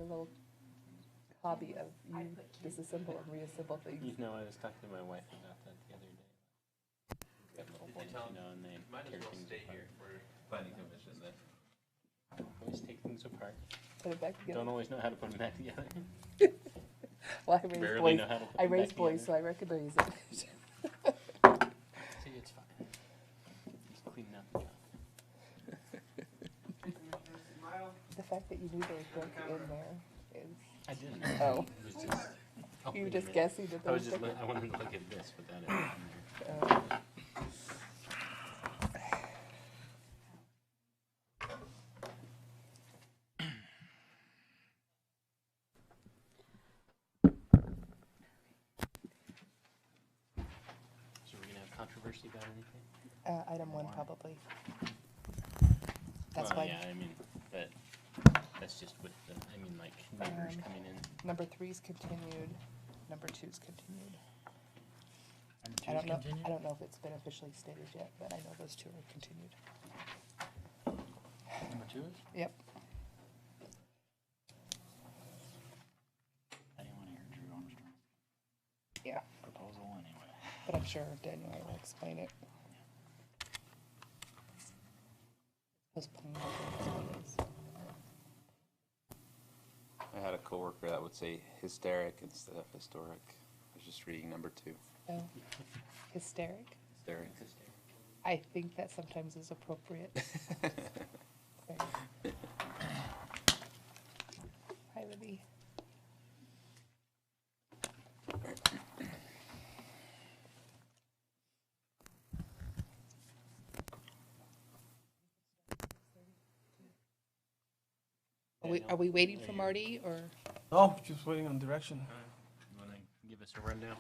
little hobby of you disassemble and reassemble things. You know, I was talking to my wife about that the other day. Got little boys, you know, and they tear things apart. Planning commission then. Always take things apart. Put it back together. Don't always know how to put them back together. Well, I raised Barely boys. know how to put I them back raised boys, so together. I recognize it. See, it's fine. Just cleaning up the job. The fact that you knew there was book in there is. I didn't. Oh. It was just. Oh, You were wait a just minute. guessing that I there was was just. book. I wanted to look at this without it. in there. So we're gonna have controversy about anything? Item 1 probably. That's Well, why yeah, I mean, but that's just with the, I mean, like neighbors coming in. number 3 is continued, number 2 is continued. Number two I is don't know. continued? I don't know if it's been officially stated yet, but I know those 2 are continued. Number two is? Yep. I didn't want to hear Drew Armstrong Yeah, proposal anyway. but I'm sure Daniel will explain it. Postponed, I think it is. I had a coworker that would say hysteric instead of historic. I was just reading number 2. Oh, hysteric? Hysteric. I think that sometimes is appropriate. Sorry. Hi, Libby. Are we waiting for Marty, or? Oh, just waiting on direction. You wanna give us a rundown?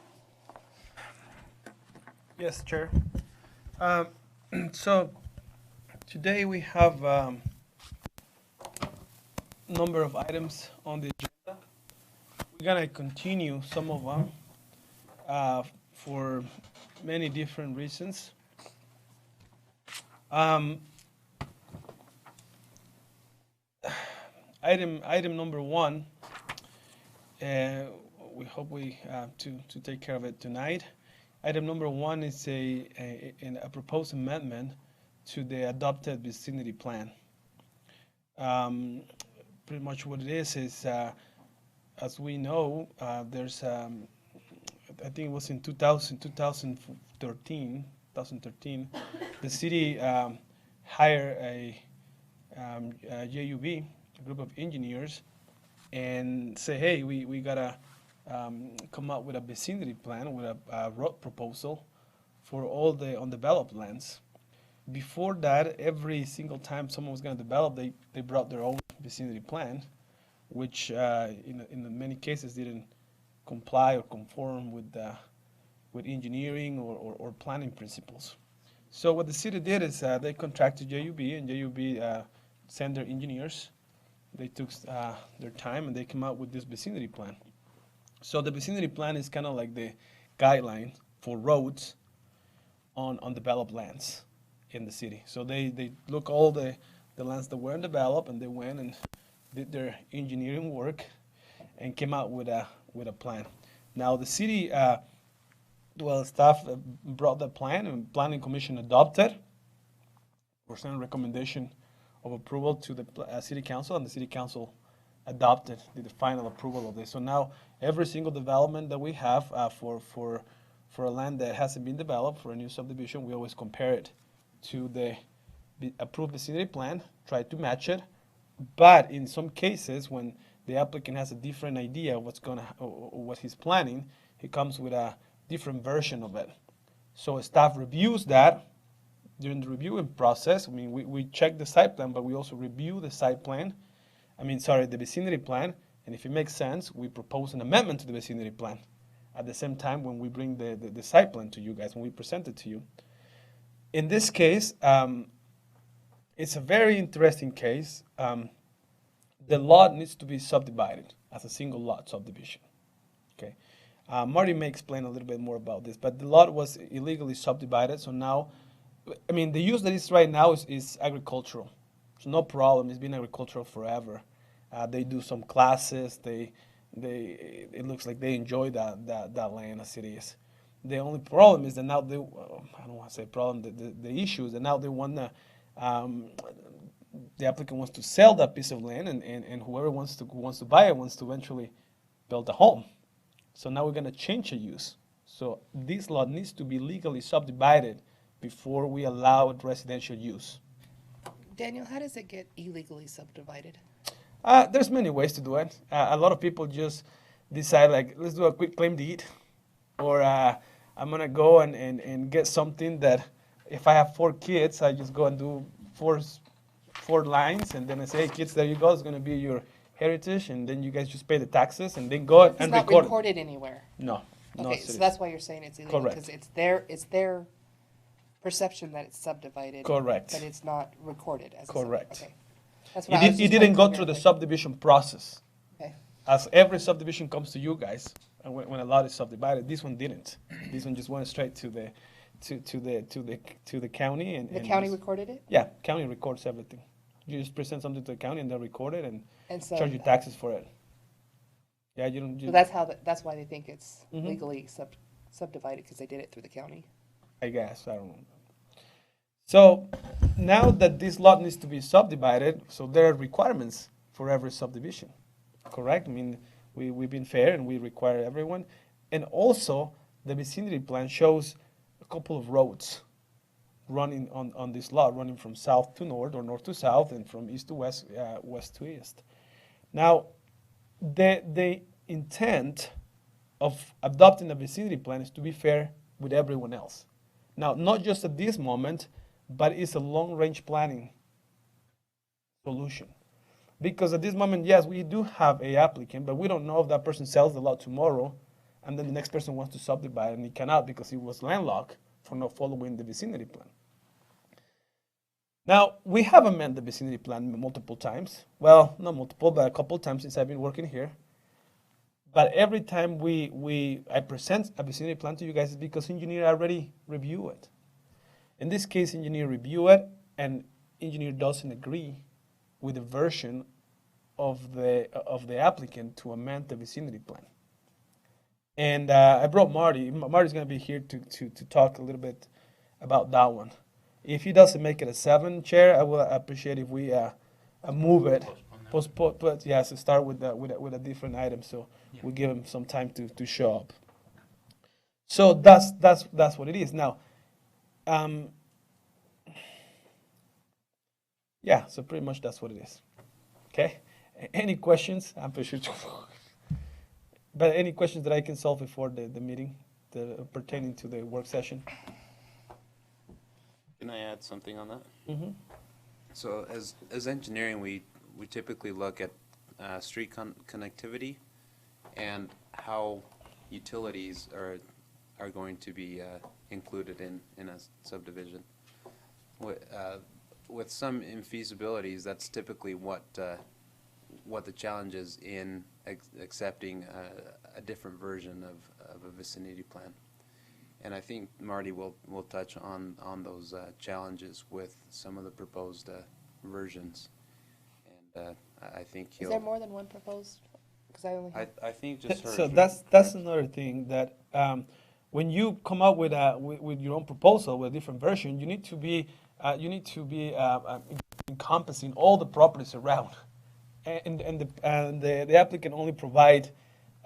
Yes, Chair. So today we have number of items on the agenda. We're gonna continue some of them for many different reasons. Item number 1, we hope to take care of it tonight. Item number 1 is a proposed amendment to the adopted vicinity plan. Pretty much what it is, as we know, there's, I think it was in 2013, the city hired a JUB, a group of engineers, and say, hey, we gotta come up with a vicinity plan, with a road proposal for all the undeveloped lands. Before that, every single time someone was gonna develop, they brought their own vicinity plan, which in many cases didn't comply or conform with engineering or planning principles. So what the city did is they contracted JUB, and JUB sent their engineers. They took their time and they came out with this vicinity plan. So the vicinity plan is kind of like the guideline for roads on undeveloped lands in the city. So they look all the lands that were undeveloped, and they went and did their engineering work and came out with a plan. Now the city, staff brought the plan, and Planning Commission adopted or sent a recommendation of approval to the city council, and the city council adopted the final approval of this. So now every single development that we have for a land that hasn't been developed for a new subdivision, we always compare it to the approved vicinity plan, try to match it. But in some cases, when the applicant has a different idea of what he's planning, he comes with a different version of it. So staff reviews that. During the reviewing process, I mean, we check the site plan, but we also review the the vicinity plan, and if it makes sense, we propose an amendment to the vicinity plan. At the same time, when we bring the site plan to you guys, when we present it to you. In this case, it's a very interesting case. The lot needs to be subdivided as a single lot subdivision, okay? Marty may explain a little bit more about this, but the lot was illegally subdivided, so now, I mean, the use that is right now is agricultural. So no problem, it's been agricultural forever. They do some classes. It looks like they enjoy that land as it is. The only problem is that now they, I don't want to say problem, the issue is that now they want to, the applicant wants to sell that piece of land, and whoever wants to buy it wants to eventually build a home. So now we're going to change the use. So this lot needs to be legally subdivided before we allow residential use. Daniel, how does it get illegally subdivided? There's many ways to do it. A lot of people just decide, like, let's do a quick claim deed, or I'm gonna go and get something that if I have 4 kids, I just go and do four lines, and then I say, hey, kids, there you go. It's gonna be your heritage, and then you guys just pay the taxes, and then go It's and not record. recorded anywhere. No, no, Okay, so that's why you're saying it's illegal, Correct. because it's their perception that it's subdivided. Correct. But it's not recorded as a Correct. Okay. That's what I was It just didn't go trying to through the figure out, subdivision process. like- Okay, As every subdivision comes to you guys, and when a lot is subdivided, this one didn't. This one just went straight to the county, and the and county just- recorded it? Yeah, county records everything. You just present something to the county, and they record it and And so, charge you taxes for it. Yeah, you don't. so that's why they think it's Mhm. legally subdivided, because they did it through the county. I guess, I don't know. So now that this lot needs to be subdivided, so there are requirements for every subdivision, correct? I mean, we've been fair and we require everyone. And also, the vicinity plan shows a couple of roads running on this lot, running from south to north or north to south and from east to west, west to east. Now, the intent of adopting a vicinity plan is to be fair with everyone else. Now, not just at this moment, but it's a long-range planning solution. Because at this moment, yes, we do have a applicant, but we don't know if that person sells the lot tomorrow, and then the next person wants to subdivide, and he cannot because he was landlocked for not following the vicinity plan. Now, we have amended the vicinity plan multiple times. Well, not multiple, but a couple times since I've been working here. But every time I present a vicinity plan to you guys, it's because engineer already review it. In this case, engineer review it, and engineer doesn't agree with the version of the applicant to amend the vicinity plan. And I brought Marty. Marty's going to be here to talk a little bit about that one. If he doesn't make it a 7 chair, I will appreciate if we move it. Postpone, but yes, to start with a different item, so we give him some time to show up. So that's what it is now. Yeah, so pretty much that's what it is. Okay. Any questions? I'm pretty sure. But any questions that I can solve before the meeting, pertaining to the work session? Can I add something on that? Mm-hmm. So as engineering, we typically look at street connectivity and how utilities are going to be included in a subdivision. With some infeasibilities, that's typically what the challenge is in accepting a different version of a vicinity plan. And I think Marty will touch on those challenges with some of the proposed versions. And I think Is there more than one proposed? Because I only have, I think just heard. So that's another thing that when you come up with your own proposal with a different version, you need to be encompassing all the properties around, and the applicant only provide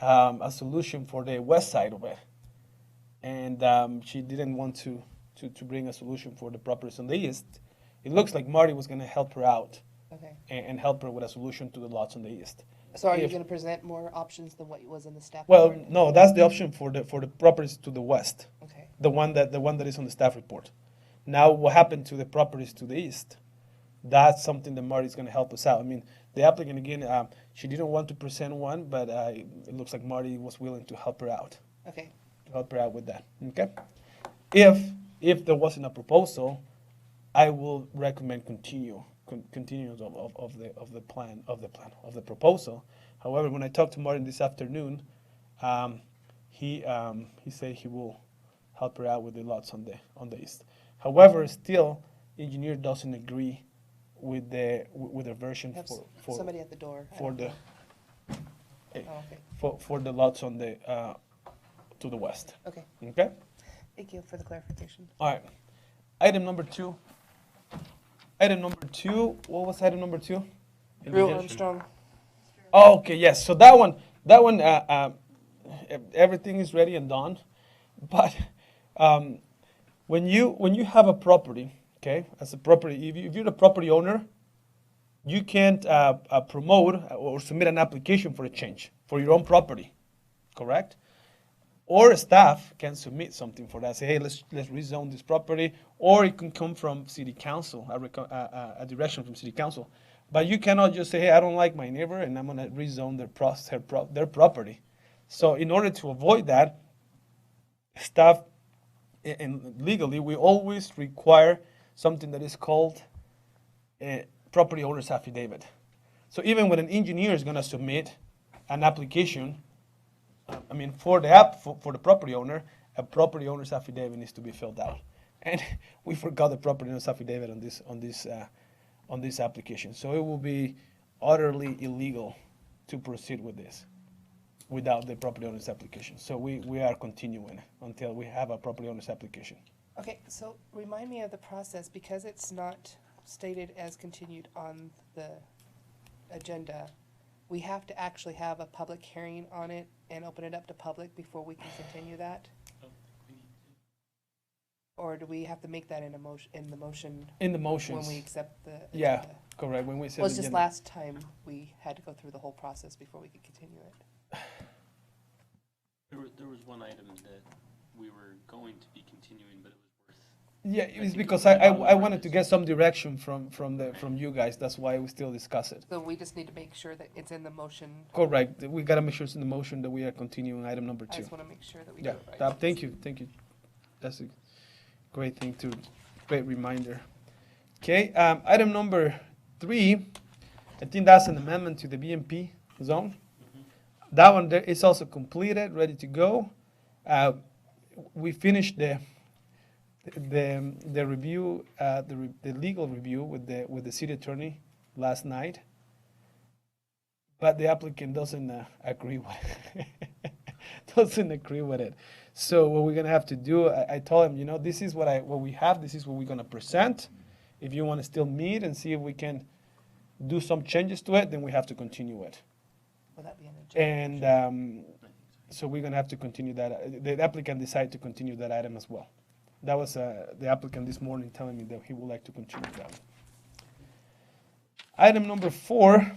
a solution for the west side of it, and she didn't want to bring a solution for the properties on the east. It looks like Marty was going to help her out okay. and help her with a solution to the lots on the east. So are you If- going to present more options than what was in the staff Well, report? no, that's the option for the properties to the west, Okay, the one that is on the staff report. Now, what happened to the properties to the east? That's something that Marty's going to help us out. I mean, the applicant again, she didn't want to present one, but it looks like Marty was willing to help her out, okay. with that. Okay. If there wasn't a proposal, I will recommend continuance of the proposal. However, when I talked to Martin this afternoon, he said he will help her out with the lots on the east. However, still, engineer doesn't agree with the version We have for somebody at the door. I for don't the know. Oh, okay, for the lots on the to the west. okay. Okay. Thank you for the clarification. All right. Item number 2. Item number 2. What was item number 2? Drew Armstrong. Oh, okay, yes. So that one, everything is ready and done. But when you have a property, okay, as a property, if you're the property owner, you can't promote or submit an application for a change for your own property, correct? Or staff can submit something for that. Say, hey, let's rezone this property, or it can come from city council, a direction from city council. But you cannot just say, hey, I don't like my neighbor, and I'm gonna rezone their property. So in order to avoid that, staff and legally, we always require something that is called a property owner's affidavit. So even when an engineer is gonna submit an application, for the property owner, a property owner's affidavit needs to be filled out, and we forgot the property owner's affidavit on this application. So it will be utterly illegal to proceed with this without the property owner's application. So we are continuing until we have a property owner's application. Okay, so remind me of the process, because it's not stated as continued on the agenda. We have to actually have a public hearing on it and open it up to public before we can continue that? Or do we have to make that in the motion In the motions. when we accept the Yeah, agenda? correct. When we said Well, it's just agenda. last time we had to go through the whole process before we could continue it. There was one item that we were going to be continuing, but it was worth. Yeah, I it's think because it was I on wanted to purpose. get some direction from you guys. That's why we still discuss it. So we just need to make sure that it's in the motion. Correct. We gotta make sure it's in the motion that we are continuing item number I 2. just want to make sure that we do Yeah, it right. thank you. That's a great reminder. Okay, item number 3, I think that's an amendment to the BMP zone. That one there is also completed, ready to go. We finished the review, the legal review with the city attorney last night, but the applicant doesn't agree with it. Doesn't agree with it. So what we're gonna have to do, I told him, this is what we have. This is what we're gonna present. If you want to still meet and see if we can do some changes to it, then we have to continue it. Will that be an agenda? And so we're gonna have to continue that. The applicant decided to continue that item as well. That was the applicant this morning telling me that he would like to continue that. Item number 4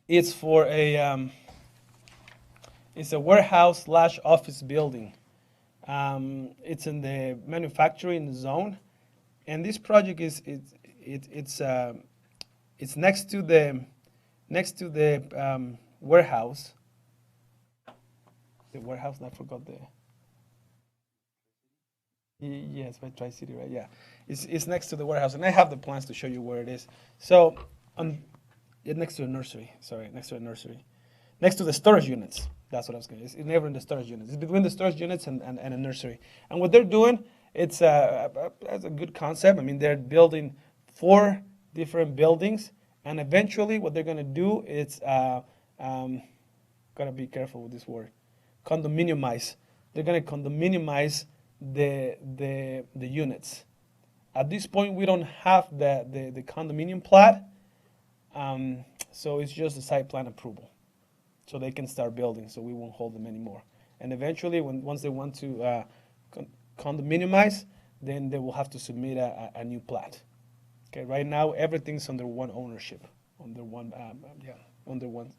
is for it's a warehouse/office building. It's in the manufacturing zone, and this project it's next to the warehouse. The warehouse, I forgot the. Yes, by Tri-City, right? Yeah, it's next to the warehouse, and I have the plans to show you where it is. So, next to the nursery. Sorry, next to the nursery, next to the storage units. That's what I was going to say. It's never in the storage units. It's between the storage units and a nursery. And what they're doing, it's a good concept. They're building 4 different buildings, and eventually what they're going to do is, gotta be careful with this word, condominiumize. They're going to condominiumize the units. At this point, we don't have the condominium plat, so it's just a site plan approval. So they can start building, so we won't hold them anymore. And eventually, once they want to condominiumize, then they will have to submit a new plat. Okay, right now everything's under one ownership, under one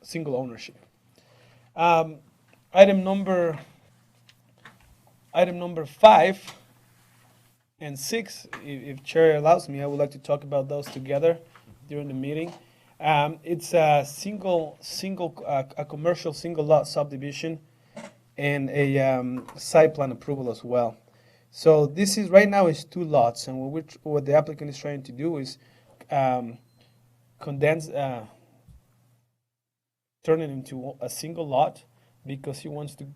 single ownership. Item number 5 and 6, if Chair allows me, I would like to talk about those together during the meeting. It's a a commercial single lot subdivision and a site plan approval as well. So this is right now is 2 lots, and what the applicant is trying to do is condense, turn it into a single lot, because he wants to.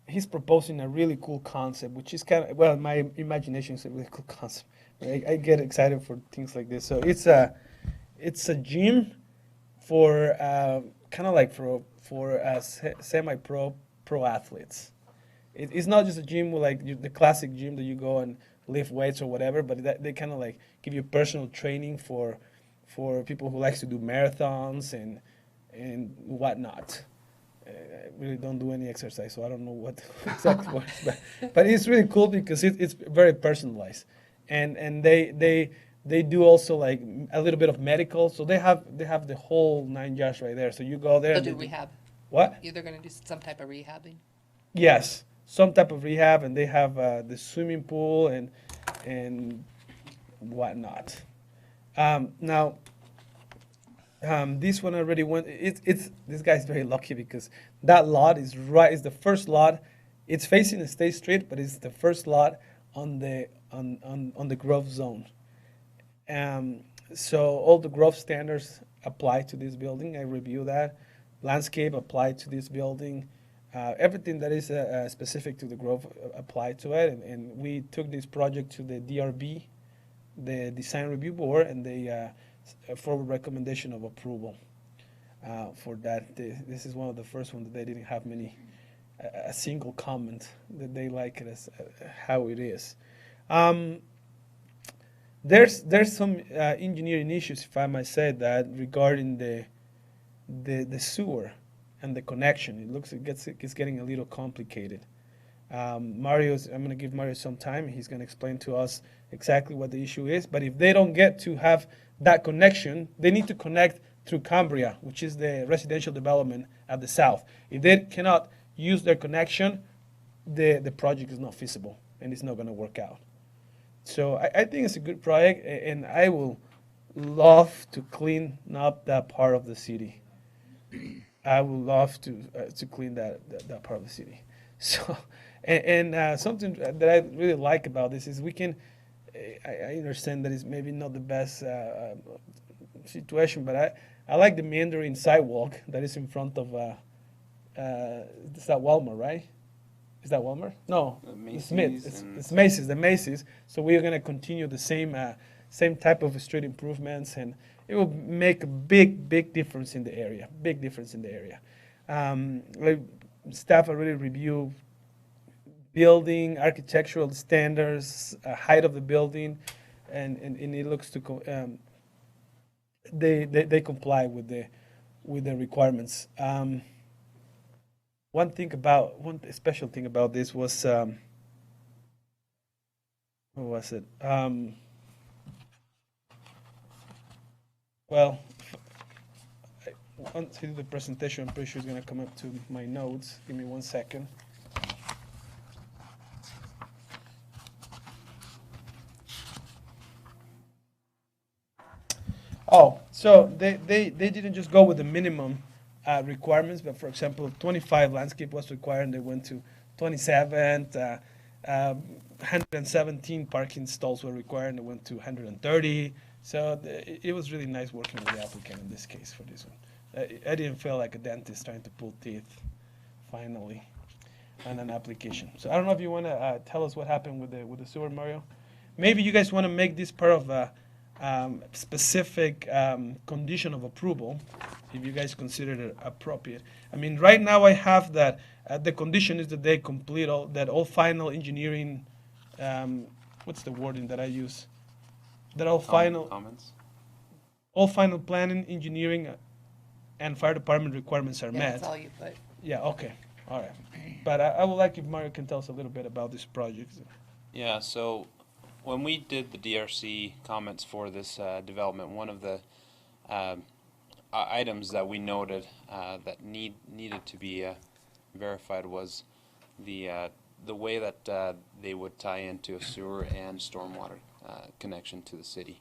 He's proposing a really cool concept, which is my imagination is a really cool concept. I get excited for things like this. So it's a gym for kind of like for semi-pro athletes. It's not just a gym with like the classic gym that you go and lift weights or whatever, but they kind of like give you personal training for people who likes to do marathons and whatnot. I really don't do any exercise, so I don't know what exactly works, but it's really cool because it's very personalized, and they do also like a little bit of medical, so they have the whole 9 yards right there. So you go there. They'll and do they rehab. What? They're gonna do some type of rehabbing. Yes, some type of rehab, and they have the swimming pool and whatnot. Now, this one already went. It's this guy's very lucky because that lot is right. Is the first lot. It's facing the State Street, but it's the first lot on the growth zone. So all the growth standards apply to this building. I review that. Landscape applied to this building. Everything that is specific to the growth applied to it. And we took this project to the DRB, the Design Review Board, and they forward recommendation of approval for that. This is one of the first ones that they didn't have a single comment that they like it as how it is. There's some engineering issues, if I might say that, regarding the sewer and the connection. It looks it's getting a little complicated. I'm going to give Mario some time. He's going to explain to us exactly what the issue is. But if they don't get to have that connection, they need to connect through Cambria, which is the residential development at the south. If they cannot use their connection, the project is not feasible and it's not going to work out. So I think it's a good project, and I will love to clean up that part of the city. I would love to clean that part of the city. So, and something that I really like about this is we can. I understand that it's maybe not the best situation, but I like the meandering sidewalk that is in front of. Is that Walmart, right? Is that Walmart? No, it's Smith. It's Macy's. The Macy's. So we are going to continue the same type of street improvements, and it will make a big difference in the area. Big difference in the area. Staff already reviewed building, architectural standards, height of the building, and it looks to they comply with the requirements. One special thing about this was what was it? Well, once I do the presentation, I'm pretty sure it's going to come up to my notes. Give me 1 second. Oh, so they didn't just go with the minimum requirements, but for example, 25 landscape was required, and they went to 27. 117 parking stalls were required, and they went to 130. So it was really nice working with the applicant in this case for this one. I didn't feel like a dentist trying to pull teeth, finally, on an application. So I don't know if you want to tell us what happened with the sewer, Mario. Maybe you guys want to make this part of a specific condition of approval, if you guys consider it appropriate. I mean, right now I have that the condition is that they complete all final engineering. What's the wording that I use? That all final comments. All final planning, engineering, and fire department requirements are Yeah, met. that's all you put. Yeah. Okay. All right. But I would like if Mario can tell us a little bit about this project. Yeah, so when we did the DRC comments for this development, one of the items that we noted that needed to be verified was the way that they would tie into a sewer and stormwater connection to the city.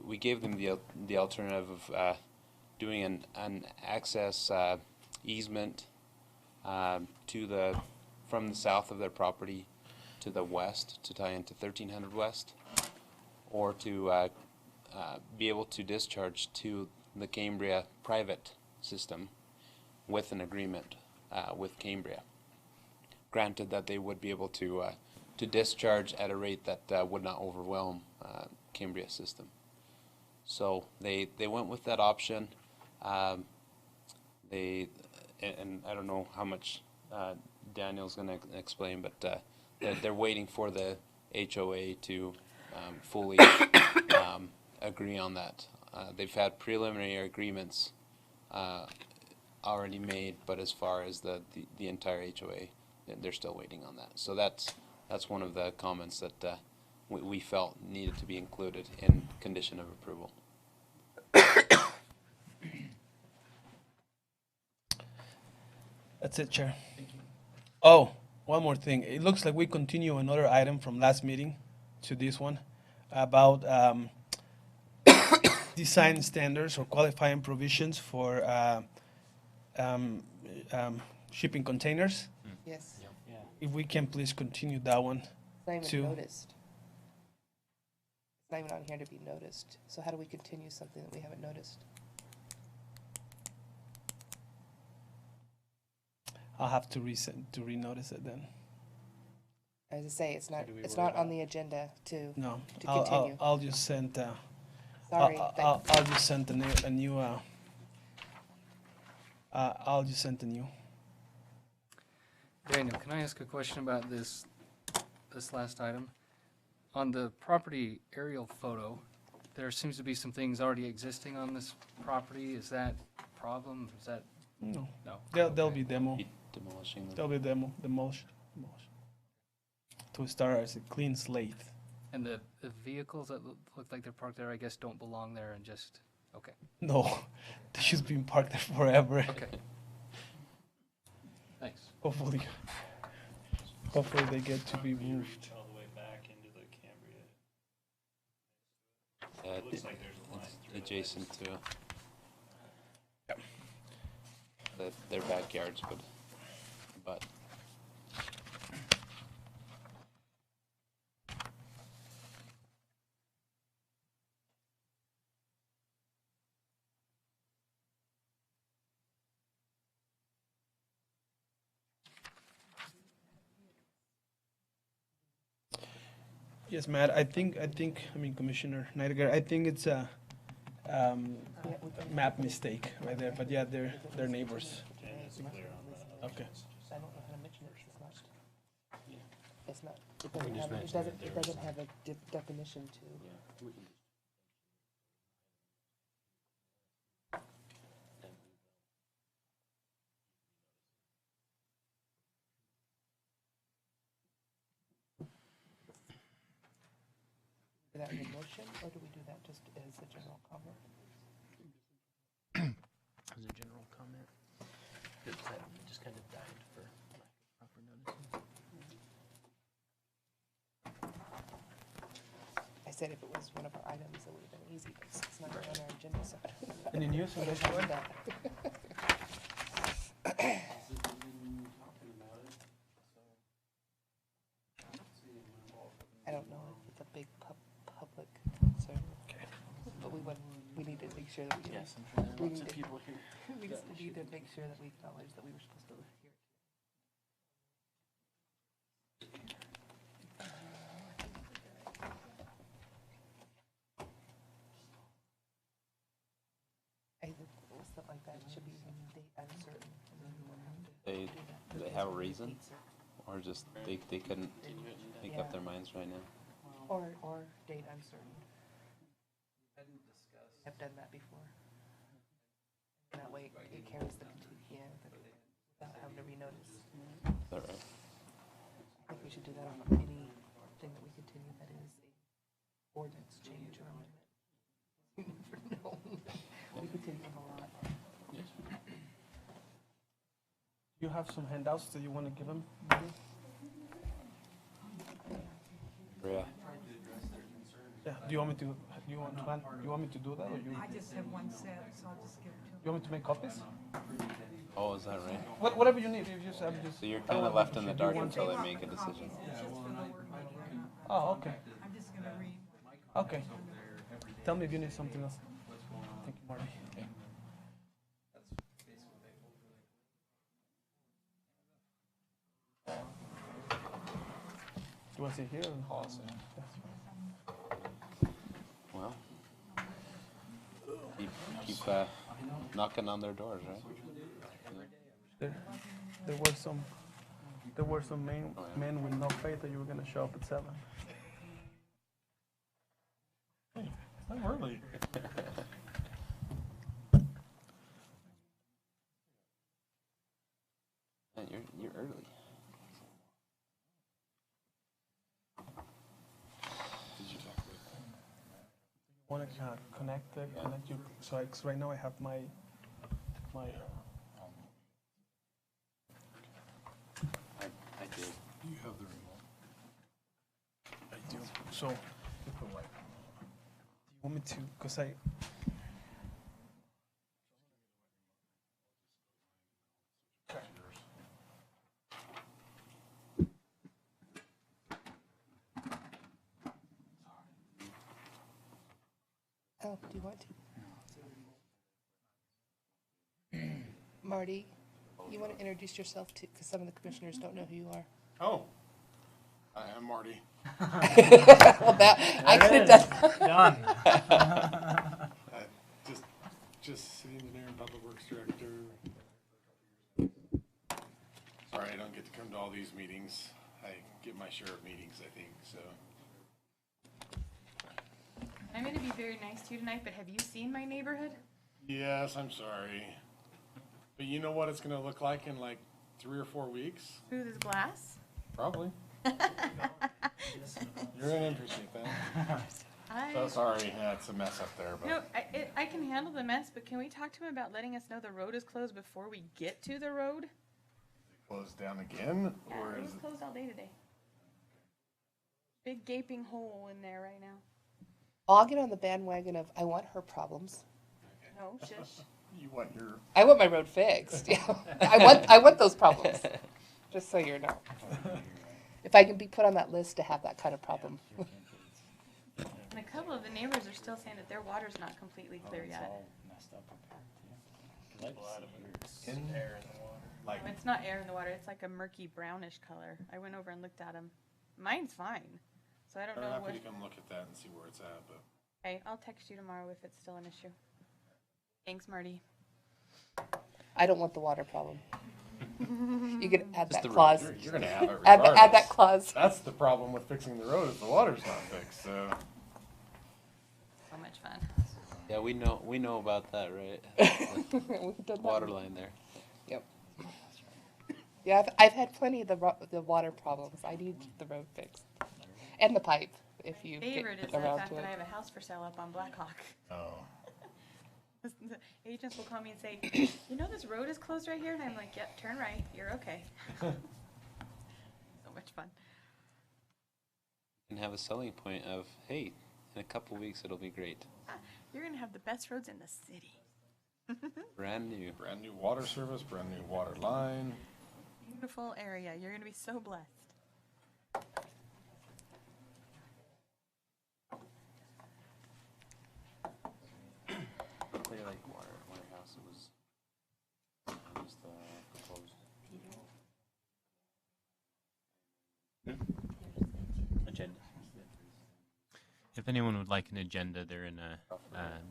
We gave them the alternative of doing an access easement from the south of their property to the west to tie into 1300 West, or to be able to discharge to the Cambria private system with an agreement with Cambria. Granted that they would be able to to discharge at a rate that would not overwhelm Cambria system. So they went with that option. And I don't know how much Daniel's going to explain, but they're waiting for the HOA to fully agree on that. They've had preliminary agreements already made, but as far as the entire HOA, they're still waiting on that. So that's one of the comments that we felt needed to be included in condition of approval. That's it, Chair. Oh, one more thing. It looks like we continue another item from last meeting to this one about design standards or qualifying provisions for shipping containers. Yes, Yeah. If we can please continue that one. it's not even Two. noticed. It's not even on here to be noticed. So how do we continue something that we haven't noticed? I'll have to renotice it then. As I say, it's not, do we it's worry not on about- the agenda to, No, To I'll continue. I'll just send sorry, I'll but just send a new I'll just send a new. Daniel, can I ask a question about this last item? On the property aerial photo, there seems to be some things already existing on this property. Is that a problem? Is that, No, no? there'll be demo. Be demolishing them. There'll be demolish. To start as a clean slate. And the vehicles that look like they're parked there, I guess, don't belong there and just, okay, No, they should be parked there forever. okay. Thanks. Hopefully they get to be moved. All the way back into the Cambria. It looks like there's a line it's through the adjacent to their backyards, but Yes, Matt, I mean, Commissioner Nightengale, I think it's a map mistake right there, but yeah, they're neighbors. Okay. I don't know how to mention it, it's not, it doesn't have a definition to. Do that in the motion, or do we do that just as a general comment? As a general comment. It just kind of died for lack of proper noticing. I said if it was one of our items, it would have been easy, but it's not on our agenda, so I don't know. Any news on What this is one? that? I don't know if it's a big public concern, Okay. but we need to make sure that we do. Yes, I'm sure there are We lots need of to- people here. We just need to make sure that we acknowledge that we were supposed to hear it. I think stuff like that should be date uncertain. And then we won't have to they do that. do they have a reason, Date certain. or just they couldn't make up their minds right now. Or date uncertain. I've done that before. And that way it carries the, without having to renotice. Is that right? I think we should do that on anything that we continue that is a ordinance change or amendment. You never know. We continue them a lot. You have some handouts that you want to give them? Yeah. Yeah, do you want me to do that, or you I just have one set, so I'll just give it to want me to make copies? Oh, is that right? Whatever you need, if you just, I'm just. So you're I don't kind of know left if in the you dark want until to- they make a decision. It's just for the work meeting. Oh, okay, I'm just gonna read. okay. Tell me if you need something else. Thank you, Marty. You Was it here? Policy. Well, keep knocking on their doors, right? There were some men with no faith that you were gonna show up at 7. I'm early. Man, you're early. Want to connect you. So right now I have my. I did. You have the remote. I do. So. Do you want me to? Cause I. Oh, do you want to? Marty, you want to introduce yourself to, because some of the commissioners don't know who you are. Oh, I am Marty. Well, that, I could have done. Done. Just city engineer and public works director. Sorry, I don't get to come to all these meetings. I get my share of meetings, I think, so. I'm gonna be very nice to you tonight, but have you seen my neighborhood? Yes, I'm sorry. But you know what it's gonna look like in like 3 or 4 weeks? Smooth as glass? Probably. You're an interesting thing. So I, sorry, yeah, it's a mess up there, no, but I can handle the mess, but can we talk to him about letting us know the road is closed before we get to the road? closed down again, Yeah, or it is was closed all day today. Big gaping hole in there right now. I'll get on the bandwagon of I want her problems. No, shush. you want your I want my road fixed. Yeah, I want those problems. Just so you know, if I can be put on that list to have that kind of problem. And a couple of the neighbors are still saying that their water's not completely clear It's yet. all messed up here. in there? Like, No, it's not air in the water, it's like a murky brownish color. I went over and looked at them. Mine's fine, so I don't I'm know happy what. to come look at that and see where it's at, but. Okay, I'll text you tomorrow if it's still an issue. Thanks, Marty. I don't want the water problem. You could add Just that the clause. You're gonna have it Add regardless. that clause. That's the problem with fixing the road, is the water's not fixed, so. So much fun. Yeah, we know about that, right? We've done that. Water line there. Yep. Yeah, I've had plenty of the water problems. I need the road fixed. And the pipe, if you Favorite is get the around fact to that I it. have a house for sale up on Blackhawk. Oh. The agents will call me and say, you know this road is closed right here? And I'm like, yep, turn right, you're okay. So much fun. And have a selling point of, hey, in a couple weeks it'll be great. You're gonna have the best roads in the city. Brand new. Brand new water service, brand new water line. Beautiful area, you're gonna be so blessed. Clear Lake Warehouse, it was the proposed. Agenda. If anyone would like an agenda, they're in a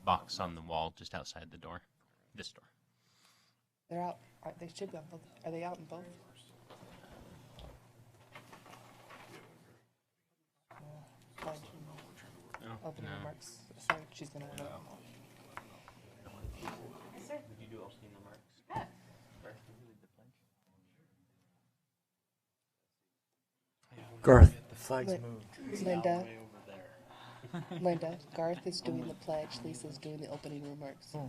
box on the wall just outside the door. This door. They're out. They should be on both. Are they out in both? Pledge and opening remarks. So she's gonna want to. Yes, sir. Would you do opening remarks? Yeah. Garth, the flag's Lin- moved. Linda. Linda, Garth is doing the pledge. Lisa's doing the opening remarks. Oh,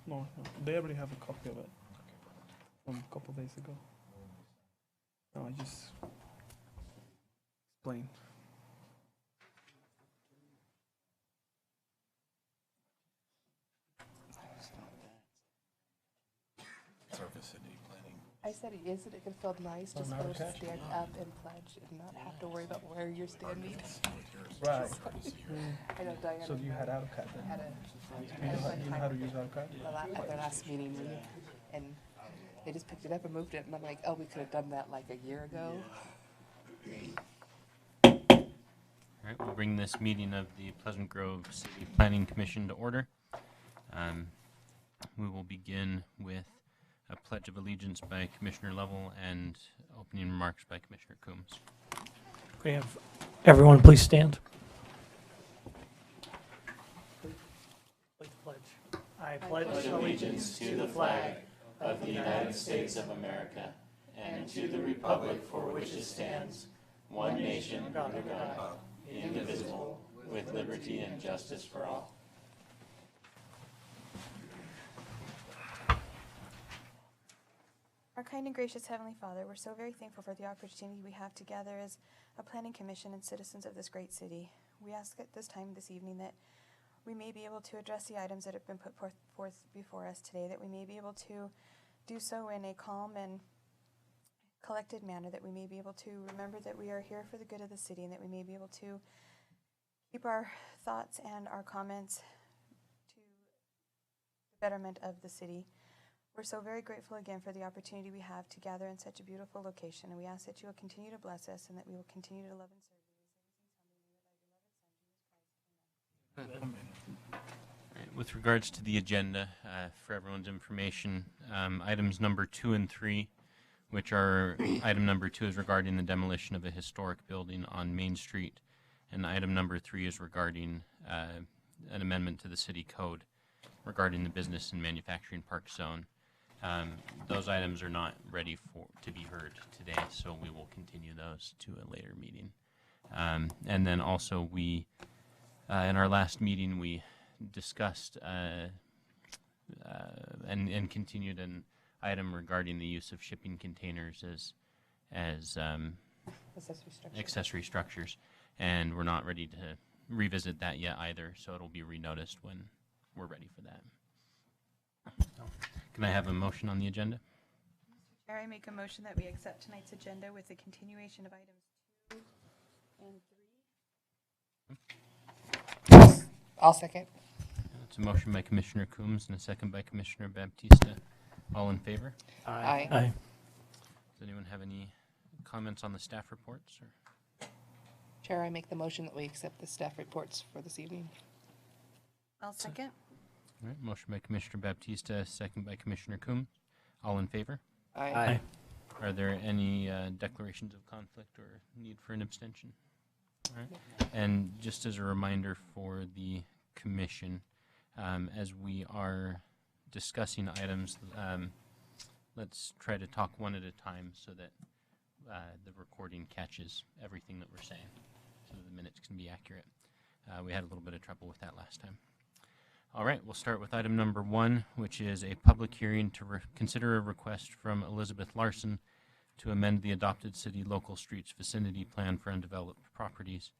no, they already have a copy of it from a couple days ago. No, I just explain. Service city planning. I said, isn't it gonna feel nice just not to attached? stand up and pledge and not have to worry about where you're standing? Right. I know Diana. So you had AutoCAD then? had a You know how to use AutoCAD? at their last meeting, and they just picked it up and moved it, and I'm like, oh, we could have done that like a year ago. All right, we'll bring this meeting of the Pleasant Grove City Planning Commission to order. We will begin with a pledge of allegiance by Commissioner Lovell and opening remarks by Commissioner Coombs. We have everyone please stand. Please pledge. I pledge allegiance to the flag of the United States of America and to the republic for which it stands, one nation under God, indivisible, with liberty and justice for all. Our kind and gracious Heavenly Father, we're so very thankful for the opportunity we have to gather as a planning commission and citizens of this great city. We ask at this time this evening that we may be able to address the items that have been put forth before us today, that we may be able to do so in a calm and collected manner, that we may be able to remember that we are here for the good of the city, and that we may be able to keep our thoughts and our comments to the betterment of the city. We're so very grateful again for the opportunity we have to gather in such a beautiful location, and we ask that you will continue to bless us and that we will continue to love and serve you. All right, with regards to the agenda, for everyone's information, items number 2 and 3, which are item number 2 is regarding the demolition of a historic building on Main Street, and item number 3 is regarding an amendment to the city code regarding the business and manufacturing park zone. Those items are not ready to be heard today, so we will continue those to a later meeting. And then also we, in our last meeting, we discussed and continued an item regarding the use of shipping containers as accessory structures, and we're not ready to revisit that yet either, so it'll be renoticed when we're ready for that. Can I have a motion on the agenda? Mr. Chair, I make a motion that we accept tonight's agenda with the continuation of items 2 and 3. I'll second. It's a motion by Commissioner Coombs and a second by Commissioner Baptista. All in favor? Aye. Aye. Does anyone have any comments on the staff reports? Or? Chair, I make the motion that we accept the staff reports for this evening. I'll second. All right, motion by Commissioner Baptista, second by Commissioner Coombs. All in favor? Aye. Are there any declarations of conflict or need for an abstention? All right. And just as a reminder for the commission, as we are discussing items, let's try to talk one at a time so that the recording catches everything that we're saying, so that the minutes can be accurate. We had a little bit of trouble with that last time. All right, we'll start with item number 1, which is a public hearing to consider a request from Elizabeth Larson to amend the adopted city local streets vicinity plan for undeveloped properties.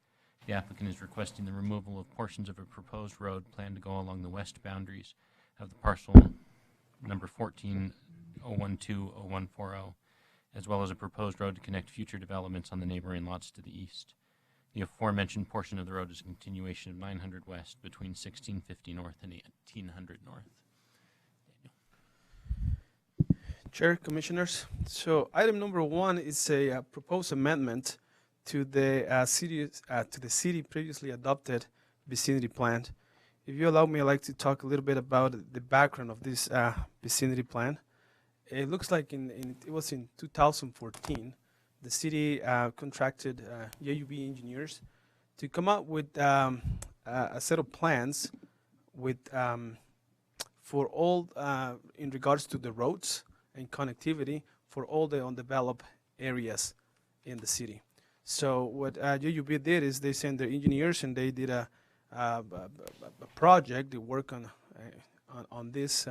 The applicant is requesting the removal of portions of a proposed road planned to go along the west boundaries of the parcel number 14-012-0140, as well as a proposed road to connect future developments on the neighboring lots to the east. The aforementioned portion of the road is a continuation of 900 west between 1650 north and 1800 north. Daniel. Chair, Commissioners. So item number 1 is a proposed amendment to the city previously adopted vicinity plan. If you allow me, I'd like to talk a little bit about the background of this vicinity plan. It looks like it was in 2014. The city contracted JUB engineers to come up with a set of plans with for all in regards to the roads and connectivity for all the undeveloped areas in the city. So what JUB did is they sent their engineers and they did a project. They work on this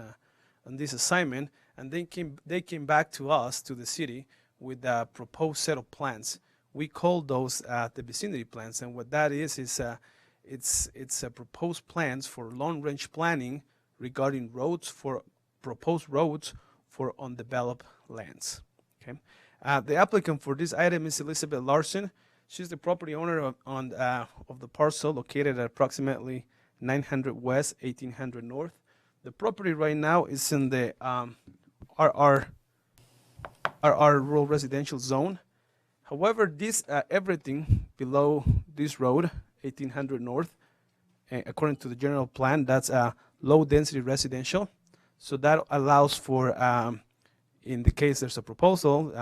assignment, and they came back to us, to the city, with a proposed set of plans. We call those the vicinity plans, and what that is it's a proposed plans for long-range planning regarding proposed roads for undeveloped lands. Okay, the applicant for this item is Elizabeth Larson. She's the property owner of the parcel located at approximately 900 west, 1800 north. The property right now is in the RR rural residential zone. However, this everything below this road 1800 North. According to the general plan, that's a low-density residential. So that allows for, in the case there's a proposal,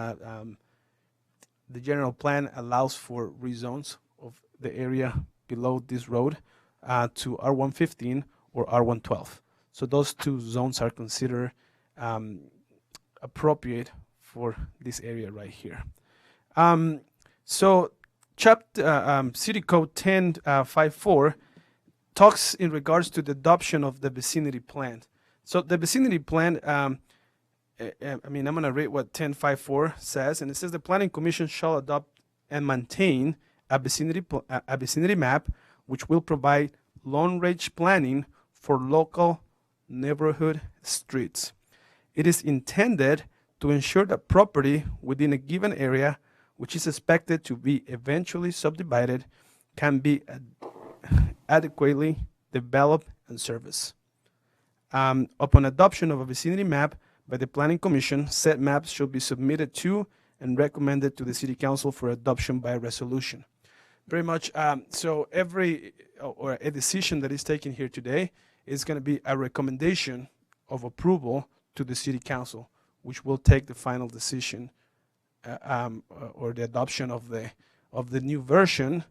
the general plan allows for rezones of the area below this road to R115 or R112. So those two zones are considered appropriate for this area right here. So chapter City Code 1054 talks in regards to the adoption of the vicinity plan. So the vicinity plan, I'm going to read what 1054 says, and it says the Planning Commission shall adopt and maintain a vicinity map which will provide long-range planning for local neighborhood streets. It is intended to ensure that property within a given area, which is expected to be eventually subdivided, can be adequately developed and serviced. Upon adoption of a vicinity map by the Planning Commission, said maps should be submitted to and recommended to the City Council for adoption by resolution. Very much, so or a decision that is taken here today is going to be a recommendation of approval to the City Council, which will take the final decision or the adoption of the new version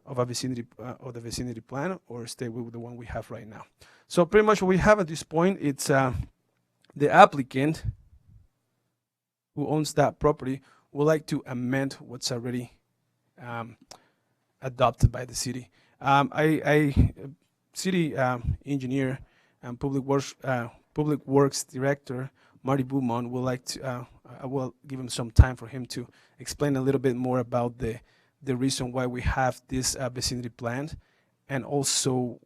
of a vicinity of the vicinity plan, or stay with the one we have right now. So pretty much what we have at this point, it's the applicant who owns that property would like to amend what's already adopted by the city. City engineer and public works director Marty Beaumont would like to. I will give him some time for him to explain a little bit more about the reason why we have this vicinity plan, and also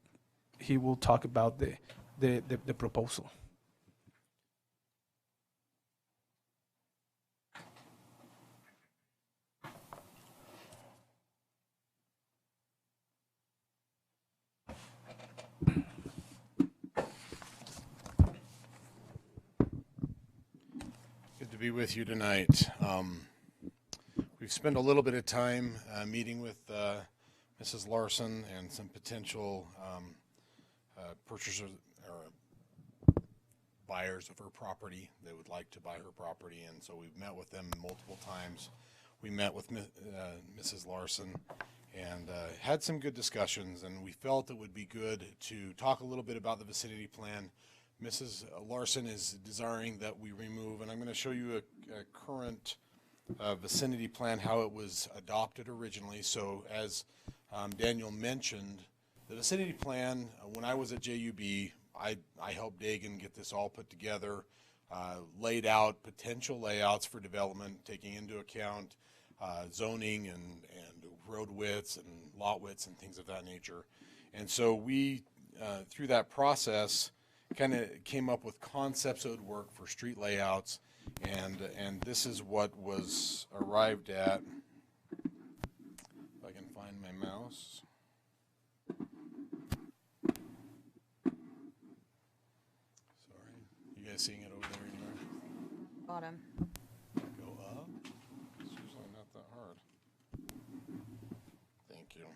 he will talk about the proposal. Good to be with you tonight. We've spent a little bit of time meeting with Mrs. Larson and some potential purchasers or buyers of her property. They would like to buy her property, and so we've met with them multiple times. We met with Mrs. Larson and had some good discussions, and we felt it would be good to talk a little bit about the vicinity plan. Mrs. Larson is desiring that we remove, and I'm going to show you a current vicinity plan, how it was adopted originally. So as Daniel mentioned, the vicinity plan, when I was at JUB, I helped Dagan get this all put together, laid out potential layouts for development, taking into account zoning and road widths and lot widths and things of that nature. And so we, through that process, kind of came up with concepts that would work for street layouts, and this is what was arrived at. If I can find my mouse. Sorry, you guys seeing it over there anywhere? Bottom. Go up. It's usually not that hard. Thank you.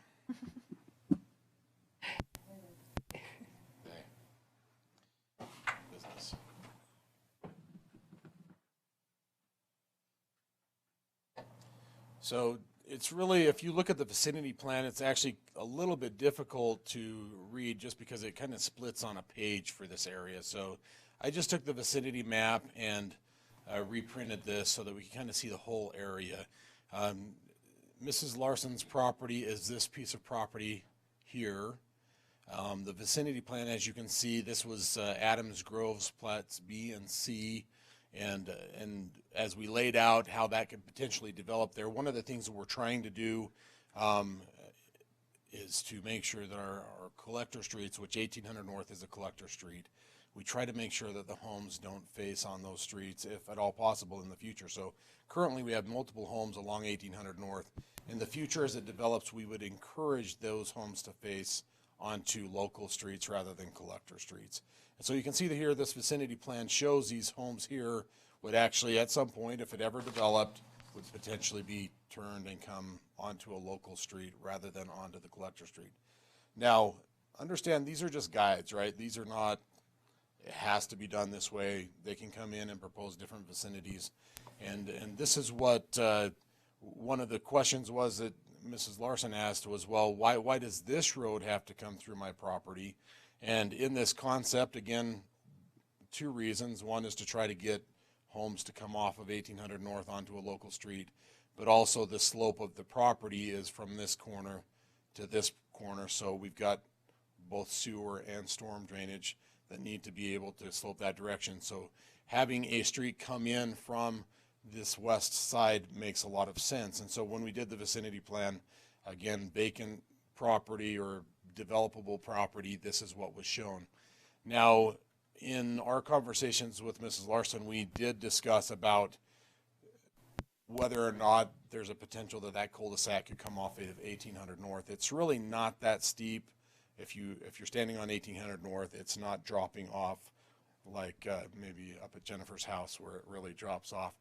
Business. So it's really, if you look at the vicinity plan, it's actually a little bit difficult to read just because it kind of splits on a page for this area. So I just took the vicinity map and reprinted this so that we can kind of see the whole area. Mrs. Larson's property is this piece of property here. The vicinity plan, as you can see, this was Adams Grove's plats B and C, and as we laid out how that could potentially develop there, one of the things that we're trying to do is to make sure that our collector streets, which 1800 North is a collector street, we try to make sure that the homes don't face on those streets, if at all possible, in the future. So currently we have multiple homes along 1800 North. In the future, as it develops, we would encourage those homes to face onto local streets rather than collector streets. And so you can see that here, this vicinity plan shows these homes here would actually, at some point, if it ever developed, would potentially be turned and come onto a local street rather than onto the collector street. Now, understand these are just guides, right? These are not, it has to be done this way. They can come in and propose different vicinities. And this is what one of the questions was that Mrs. Larson asked was, well, why does this road have to come through my property? And in this concept, again, two reasons. One is to try to get homes to come off of 1800 North onto a local street, but also the slope of the property is from this corner to this corner. So we've got both sewer and storm drainage that need to be able to slope that direction. So having a street come in from this west side makes a lot of sense. And so when we did the vicinity plan, again, vacant property or developable property, this is what was shown. Now, in our conversations with Mrs. Larson, we did discuss about whether or not there's a potential that that cul-de-sac could come off of 1800 North. It's really not that steep. If you're standing on 1800 North, it's not dropping off like maybe up at Jennifer's house where it really drops off.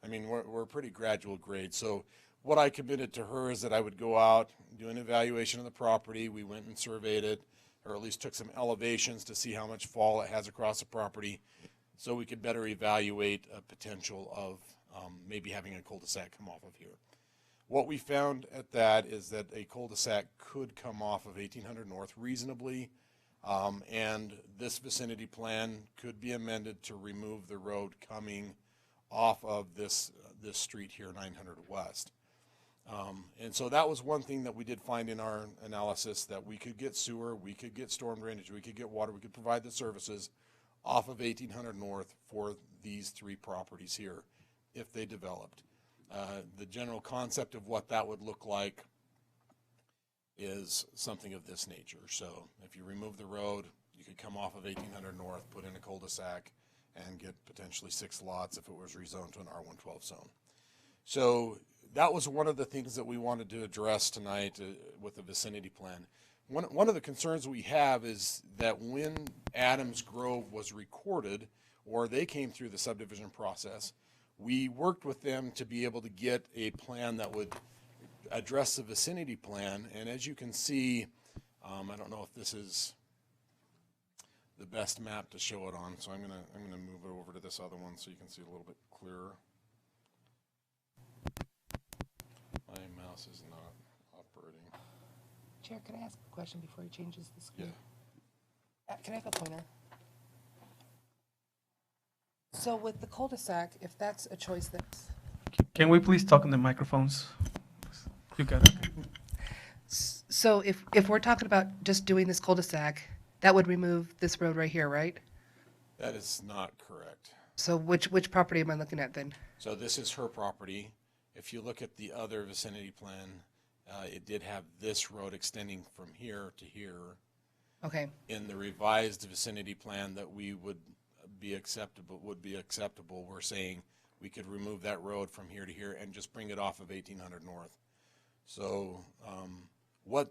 I mean, we're pretty gradual grade. So what I committed to her is that I would go out, do an evaluation of the property. We went and surveyed it, or at least took some elevations to see how much fall it has across the property, so we could better evaluate a potential of maybe having a cul-de-sac come off of here. What we found at that is that a cul-de-sac could come off of 1800 North reasonably, and this vicinity plan could be amended to remove the road coming off of this street here, 900 West. And so that was one thing that we did find in our analysis, that we could get sewer, we could get storm drainage, we could get water, we could provide the services off of 1800 North for these three properties here if they developed. The general concept of what that would look like is something of this nature. So if you remove the road, you could come off of 1800 North, put in a cul-de-sac, and get potentially 6 lots if it was rezoned to an R112 zone. So that was one of the things that we wanted to address tonight with the vicinity plan. One of the concerns we have is that when Adams Grove was recorded, or they came through the subdivision process, we worked with them to be able to get a plan that would address the vicinity plan. And as you can see, I don't know if this is the best map to show it on, so I'm gonna move it over to this other one so you can see a little bit clearer. My mouse is not operating. Chair, can I ask a question before he changes the screen? Yeah. Can I have a pointer? So with the cul-de-sac, if that's a choice that's... Can we please talk on the microphones? You got it. So if we're talking about just doing this cul-de-sac, that would remove this road right here, right? That is not correct. So which property am I looking at then? So this is her property. If you look at the other vicinity plan, it did have this road extending from here to here. Okay. In the revised vicinity plan that we would be acceptable, we're saying we could remove that road from here to here and just bring it off of 1800 North. So what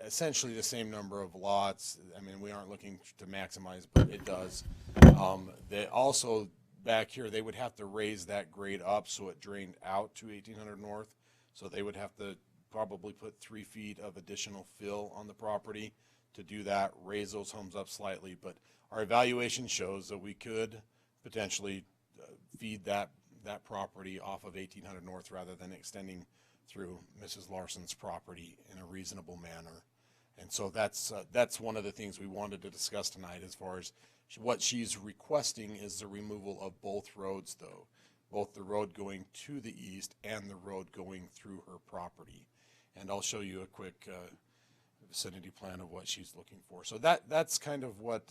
essentially the same number of lots. I mean, we aren't looking to maximize, but it does. They also back here, they would have to raise that grade up so it drained out to 1800 North. So they would have to probably put 3 feet of additional fill on the property to do that, raise those homes up slightly. But our evaluation shows that we could potentially feed that property off of 1800 North rather than extending through Mrs. Larson's property in a reasonable manner. And so that's one of the things we wanted to discuss tonight. As far as what she's requesting is the removal of both roads, though, both the road going to the east and the road going through her property. And I'll show you a quick vicinity plan of what she's looking for. So that's kind of what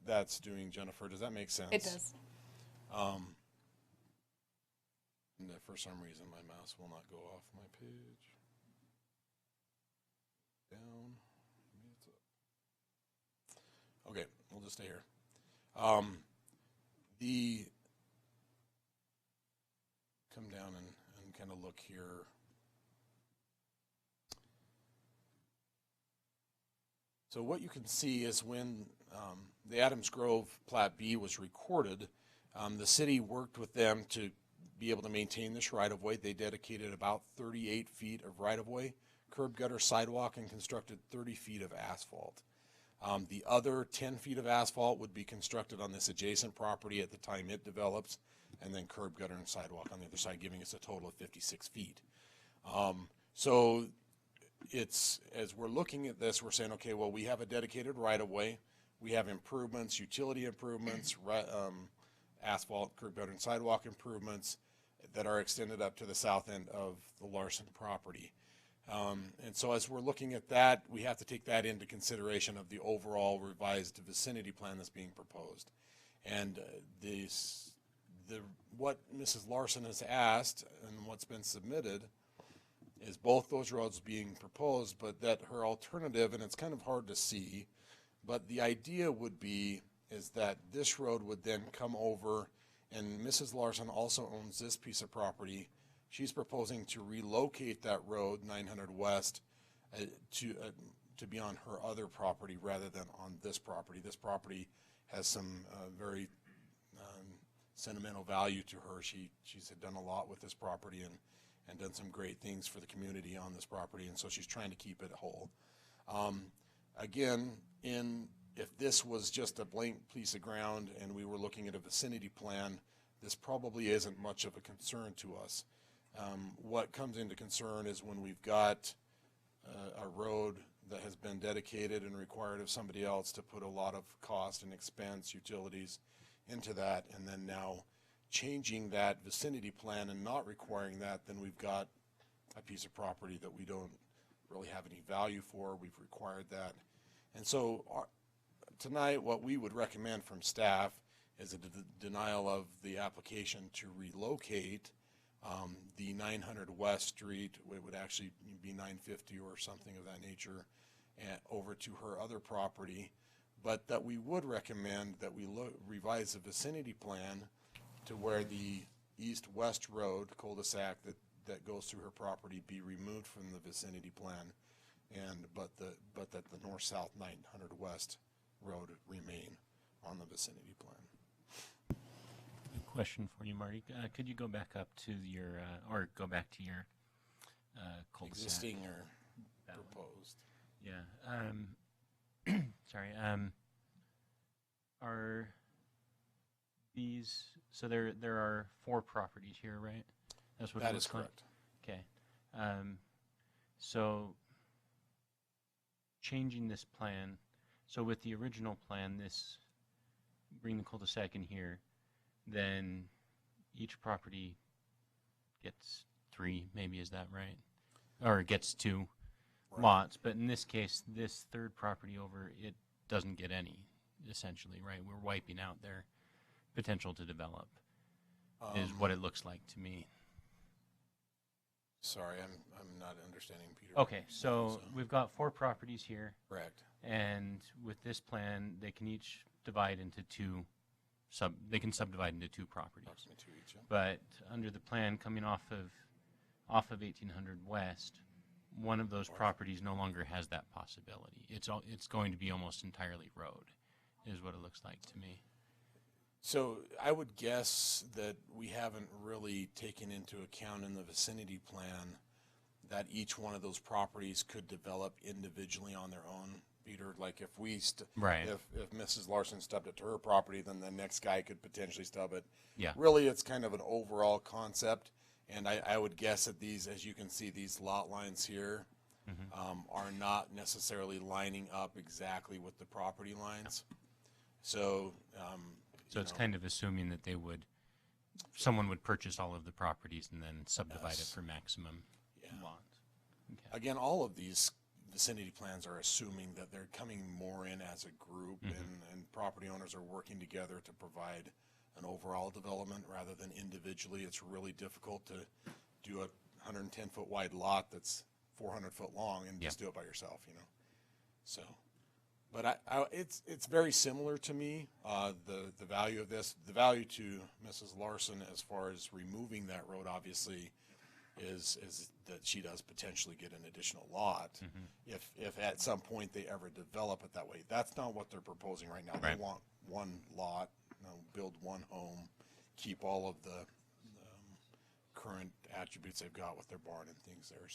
that's doing, Jennifer. Does that make sense? It does. And for some reason, my mouse will not go off my page. Down. Maybe it's up. Okay, we'll just stay here. Come down and kind of look here. So what you can see is when the Adams Grove Plat B was recorded, the city worked with them to be able to maintain this right-of-way. They dedicated about 38 feet of right-of-way, curb gutter, sidewalk, and constructed 30 feet of asphalt. The other 10 feet of asphalt would be constructed on this adjacent property at the time it develops, and then curb gutter and sidewalk on the other side, giving us a total of 56 feet. So it's, as we're looking at this, we're saying, okay, well, we have a dedicated right-of-way, we have improvements, utility improvements, asphalt, curb gutter, and sidewalk improvements that are extended up to the south end of the Larson property. And so as we're looking at that, we have to take that into consideration of the overall revised vicinity plan that's being proposed. And what Mrs. Larson has asked and what's been submitted is both those roads being proposed, but that her alternative, and it's kind of hard to see, but the idea would be is that this road would then come over, and Mrs. Larson also owns this piece of property. She's proposing to relocate that road, 900 West, to be on her other property rather than on this property. This property has some very sentimental value to her. She's done a lot with this property and done some great things for the community on this property, and so she's trying to keep it whole. Again, if this was just a blank piece of ground and we were looking at a vicinity plan, this probably isn't much of a concern to us. What comes into concern is when we've got a road that has been dedicated and required of somebody else to put a lot of cost and expense, utilities into that, and then now changing that vicinity plan and not requiring that, then we've got a piece of property that we don't really have any value for. We've required that. And so tonight, what we would recommend from staff is a denial of the application to relocate the 900 West Street. It would actually be 950 or something of that nature, over to her other property, but that we would recommend that we revise the vicinity plan to where the east-west road cul-de-sac that goes through her property be removed from the vicinity plan, but that the north-south 900 West road remain on the vicinity plan. Question for you, Marty. Could you go back up to your, or go back to your cul-de-sac? Existing or That one. proposed? Yeah. Sorry. Are these, so there are 4 properties here, right? That's what it That looks is correct. like? Okay. So changing this plan, so with the original plan, this, bring the cul-de-sac in here, then each property gets 3, maybe, is that right? Or gets 2 lots, but in this case, this third property over, it doesn't get any, essentially, right? We're wiping out their potential to develop, is what it looks like to me. Sorry, I'm not understanding, Peter. Okay, so we've got 4 properties here, Correct. and with this plan, they can each divide into 2 they can subdivide into 2 properties. Approximately 2 each. Yeah. But under the plan coming off of 1800 West, one of those properties no longer has that possibility. It's going to be almost entirely road, is what it looks like to me. So I would guess that we haven't really taken into account in the vicinity plan that each one of those properties could develop individually on their own. Peter, like if we, Right. if Mrs. Larson stubbed it to her property, then the next guy could potentially stub it. Yeah. Really, it's kind of an overall concept, and I would guess that these, as you can see, these lot lines here are not necessarily lining up exactly with the property lines. So, So it's kind of assuming that someone would purchase all of the properties and then subdivide it for maximum lots. Okay. Again, all of these vicinity plans are assuming that they're coming more in as a group, and property owners are working together to provide an overall development rather than individually. It's really difficult to do a 110-foot wide lot that's 400-foot long and just do it by yourself, you know. So, but it's very similar to me. The value of this, the value to Mrs. Larson as far as removing that road, obviously, is that she does potentially get an additional lot if at some point they ever develop it that way. That's not what they're proposing right now. Right. They want one lot, build one home, keep all of the current attributes they've got with their barn and things there.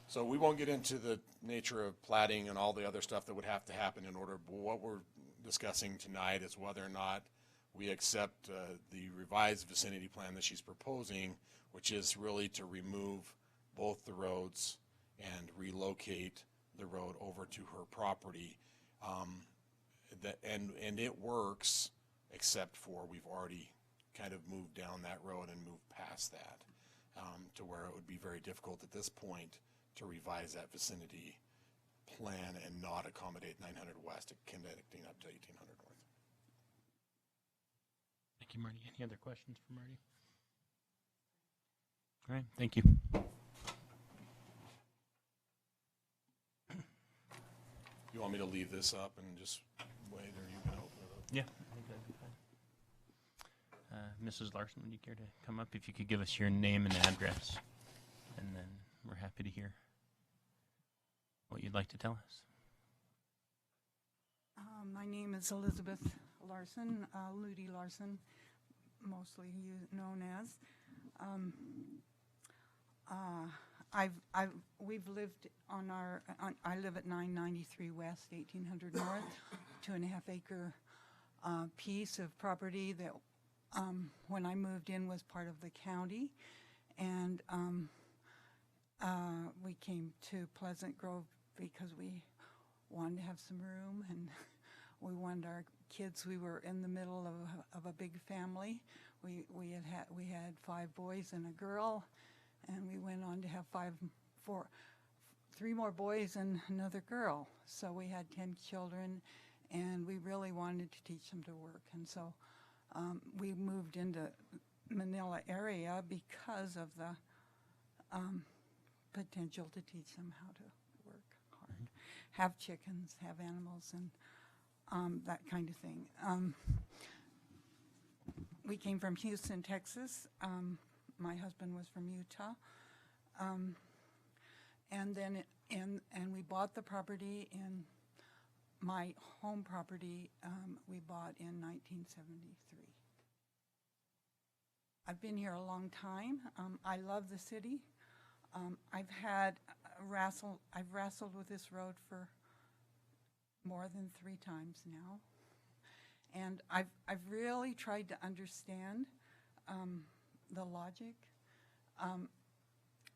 So we won't get into the nature of plating and all the other stuff that would have to happen in order. But what we're discussing tonight is whether or not we accept the revised vicinity plan that she's proposing, which is really to remove both the roads and relocate the road over to her property. And it works, except for we've already kind of moved down that road and moved past that, to where it would be very difficult at this point to revise that vicinity plan and not accommodate 900 west connecting up to 1800 north. Thank you, Marty. Any other questions for Marty? All right, thank you. You want me to leave this up and just wait, or you can open it up? Yeah, I think that'd be fine. Mrs. Larson, would you care to come up? If you could give us your name and address, and then we're happy to hear what you'd like to tell us. My name is Elizabeth Larson, Ludi Larson, mostly known as. We've lived I live at 993 West, 1800 North, 2.5 acre piece of property that when I moved in was part of the county, and we came to Pleasant Grove because we wanted to have some room, and we wanted our kids. We were in the middle of a big family. We had 5 boys and a girl, and we went on to have 3 more boys and another girl. So we had 10 children, and we really wanted to teach them to work. And so we moved into Manila area because of the potential to teach them how to work hard, have chickens, have animals, and that kind of thing. We came from Houston, Texas. My husband was from Utah. And then and we bought the property in my home property we bought in 1973. I've been here a long time. I love the city. I've wrestled with this road for more than 3 times now. And I've really tried to understand the logic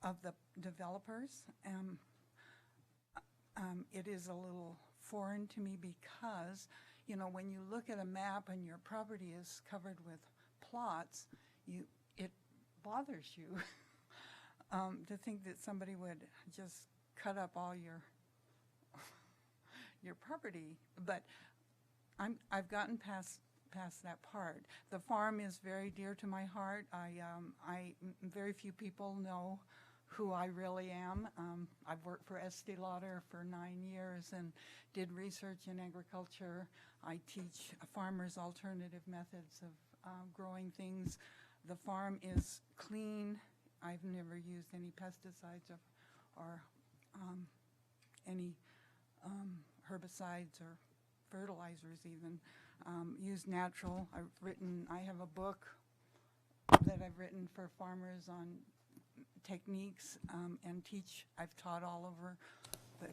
of the developers. It is a little foreign to me because, you know, when you look at a map and your property is covered with plots, it bothers you to think that somebody would just cut up all your property. But I've gotten past that part. The farm is very dear to my heart. Very few people know who I really am. I've worked for Estee Lauder for 9 years and did research in agriculture. I teach farmers alternative methods of growing things. The farm is clean. I've never used any pesticides or any herbicides or fertilizers even. Use natural. I have a book that I've written for farmers on techniques and teach. I've taught all over the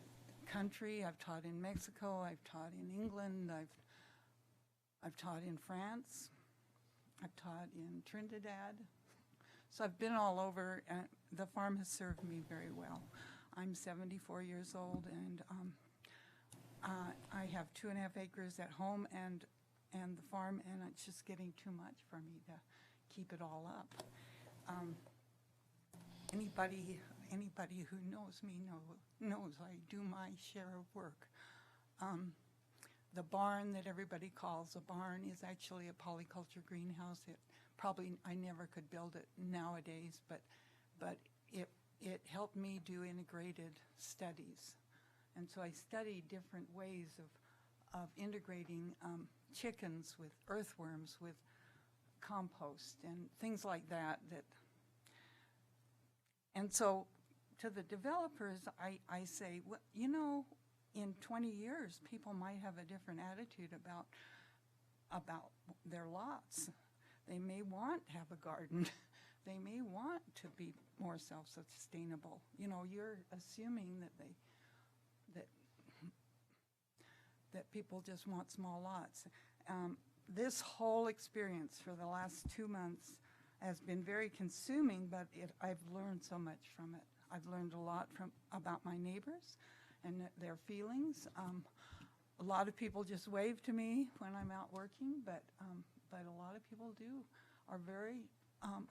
country. I've taught in Mexico. I've taught in England. I've taught in France. I've taught in Trinidad. So I've been all over, and the farm has served me very well. I'm 74 years old, and I have 2.5 acres at home and the farm, and it's just getting too much for me to keep it all up. Anybody who knows me knows I do my share of work. The barn that everybody calls a barn is actually a polyculture greenhouse. I never could build it nowadays, but it helped me do integrated studies. And so I studied different ways of integrating chickens with earthworms, with compost, and things like that. And so to the developers, I say, well, you know, in 20 years, people might have a different attitude about their lots. They may want to have a garden. They may want to be more self-sustainable. You know, you're assuming that that people just want small lots. This whole experience for the last 2 months has been very consuming, but I've learned so much from it. I've learned a lot about my neighbors and their feelings. A lot of people just wave to me when I'm out working, but a lot of people are very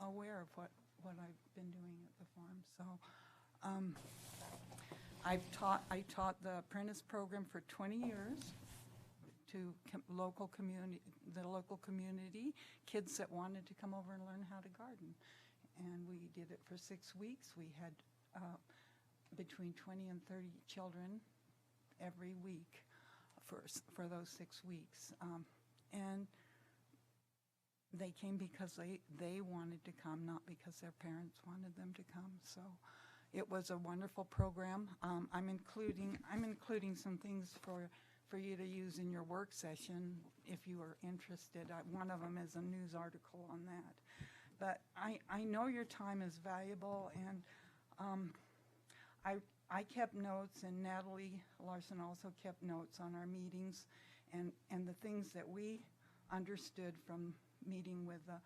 aware of what I've been doing at the farm. So I taught the apprentice program for 20 years to the local community, kids that wanted to come over and learn how to garden. And we did it for 6 weeks. We had between 20 and 30 children every week for those 6 weeks. And they came because they wanted to come, not because their parents wanted them to come. So it was a wonderful program. I'm including some things for you to use in your work session if you are interested. One of them is a news article on that. But I know your time is valuable, and I kept notes, and Natalie Larson also kept notes on our meetings and the things that we understood from meeting with the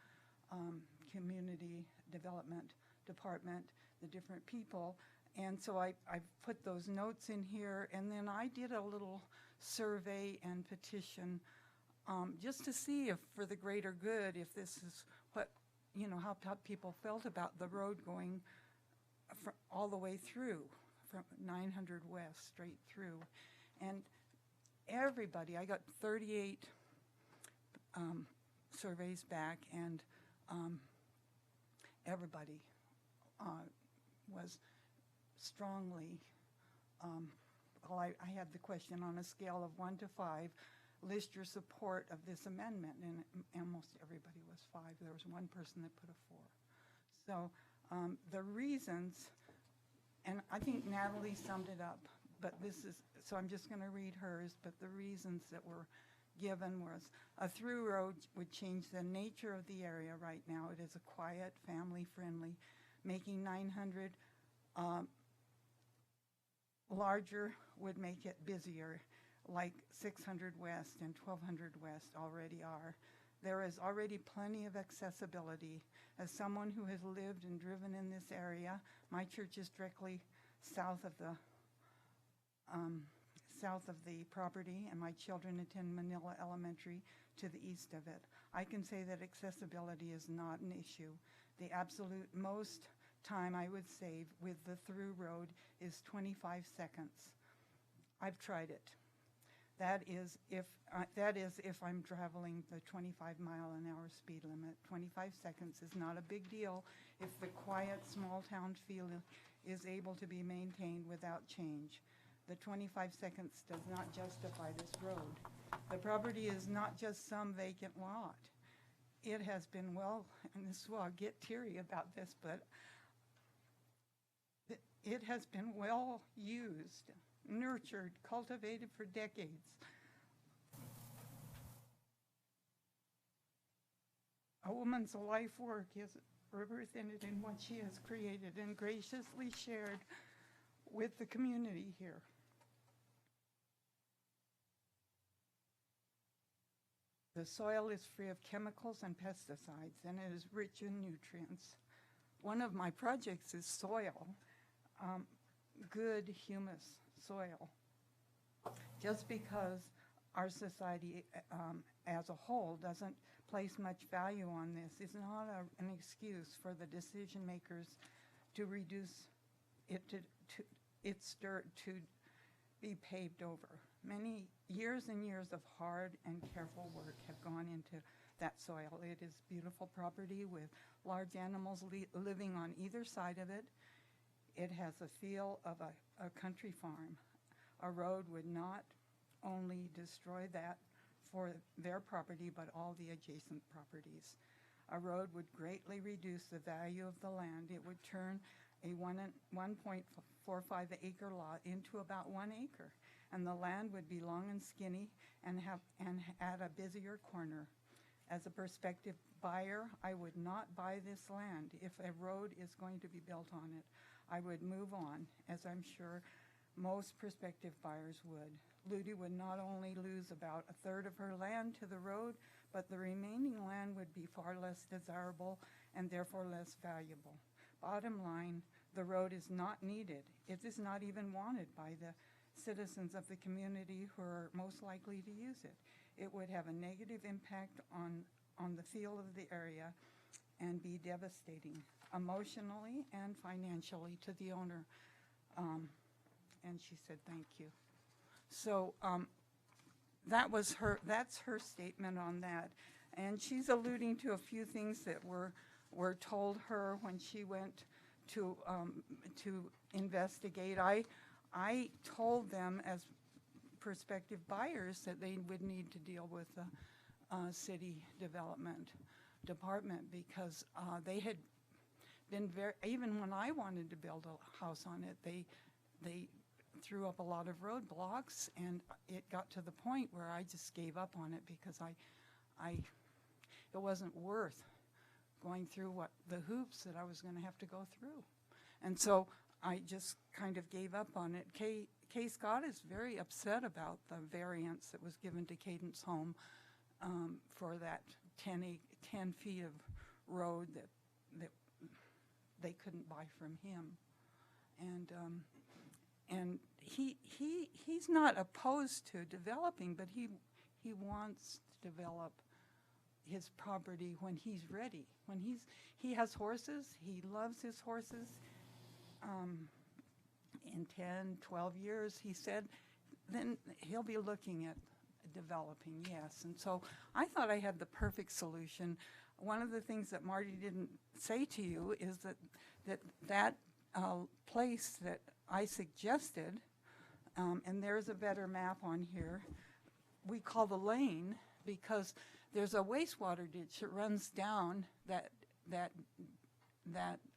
community development department, the different people. And so I put those notes in here, and then I did a little survey and petition just to see if, for the greater good, if this is what, you know, how people felt about the road going all the way through, from 900 West straight through. And everybody, I got 38 surveys back, and everybody was strongly, well, I had the question on a scale of 1 to 5, list your support of this amendment, and almost everybody was 5. There was one person that put a 4. So the reasons, and I think Natalie summed it up, but this is, so I'm just going to read hers, but the reasons that were given was a through road would change the nature of the area right now. It is a quiet, family-friendly, making 900 larger would make it busier, like 600 West and 1200 West already are. There is already plenty of accessibility. As someone who has lived and driven in this area, my church is directly south of the property, and my children attend Manila Elementary to the east of it. I can say that accessibility is not an issue. The absolute most time I would save with the through road is 25 seconds. I've tried it. That is if I'm traveling the 25-mile-an-hour speed limit. 25 seconds is not a big deal if the quiet small town feel is able to be maintained without change. The 25 seconds does not justify this road. The property is not just some vacant lot. It has been and I'll get teary about this, but it has been well used, nurtured, cultivated for decades. A woman's life work is represented in what she has created and graciously shared with the community here. The soil is free of chemicals and pesticides, and it is rich in nutrients. One of my projects is soil, good humus soil. Just because our society as a whole doesn't place much value on this is not an excuse for the decision makers to reduce it to its dirt to be paved over. Many years and years of hard and careful work have gone into that soil. It is beautiful property with large animals living on either side of it. It has a feel of a country farm. A road would not only destroy that for their property, but all the adjacent properties. A road would greatly reduce the value of the land. It would turn a 1.45 acre lot into about 1 acre, and the land would be long and skinny and add a busier corner. As a prospective buyer, I would not buy this land. If a road is going to be built on it, I would move on, as I'm sure most prospective buyers would. Ludi would not only lose about a third of her land to the road, but the remaining land would be far less desirable and therefore less valuable. Bottom line, the road is not needed. It is not even wanted by the citizens of the community who are most likely to use it. It would have a negative impact on the feel of the area and be devastating emotionally and financially to the owner. And she said, thank you. So that's her statement on that. And she's alluding to a few things that were told her when she went to investigate. I told them as prospective buyers that they would need to deal with the city development department because they had been even when I wanted to build a house on it, they threw up a lot of roadblocks, and it got to the point where I just gave up on it because it wasn't worth going through the hoops that I was going to have to go through. And so I just kind of gave up on it. Kay Scott is very upset about the variance that was given to Cadence Home for that 10 feet of road that they couldn't buy from him. And he's not opposed to developing, but he wants to develop his property when he's ready. When he has horses, he loves his horses. In 10, 12 years, he said, then he'll be looking at developing, yes. And so I thought I had the perfect solution. One of the things that Marty didn't say to you is that place that I suggested, and there's a better map on here, we call the lane because there's a wastewater ditch that runs down that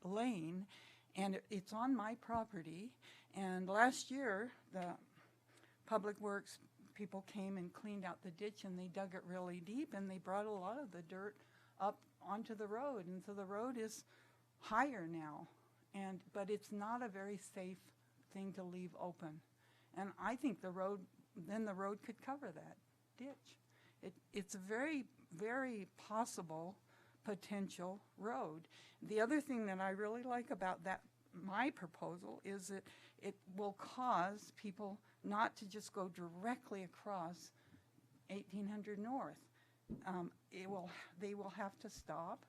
lane, and it's on my property. And last year, the Public Works people came and cleaned out the ditch, and they dug it really deep, and they brought a lot of the dirt up onto the road, and so the road is higher now. But it's not a very safe thing to leave open. And I think the road could cover that ditch. It's a very, very possible potential road. The other thing that I really like about my proposal is that it will cause people not to just go directly across 1800 North. They will have to stop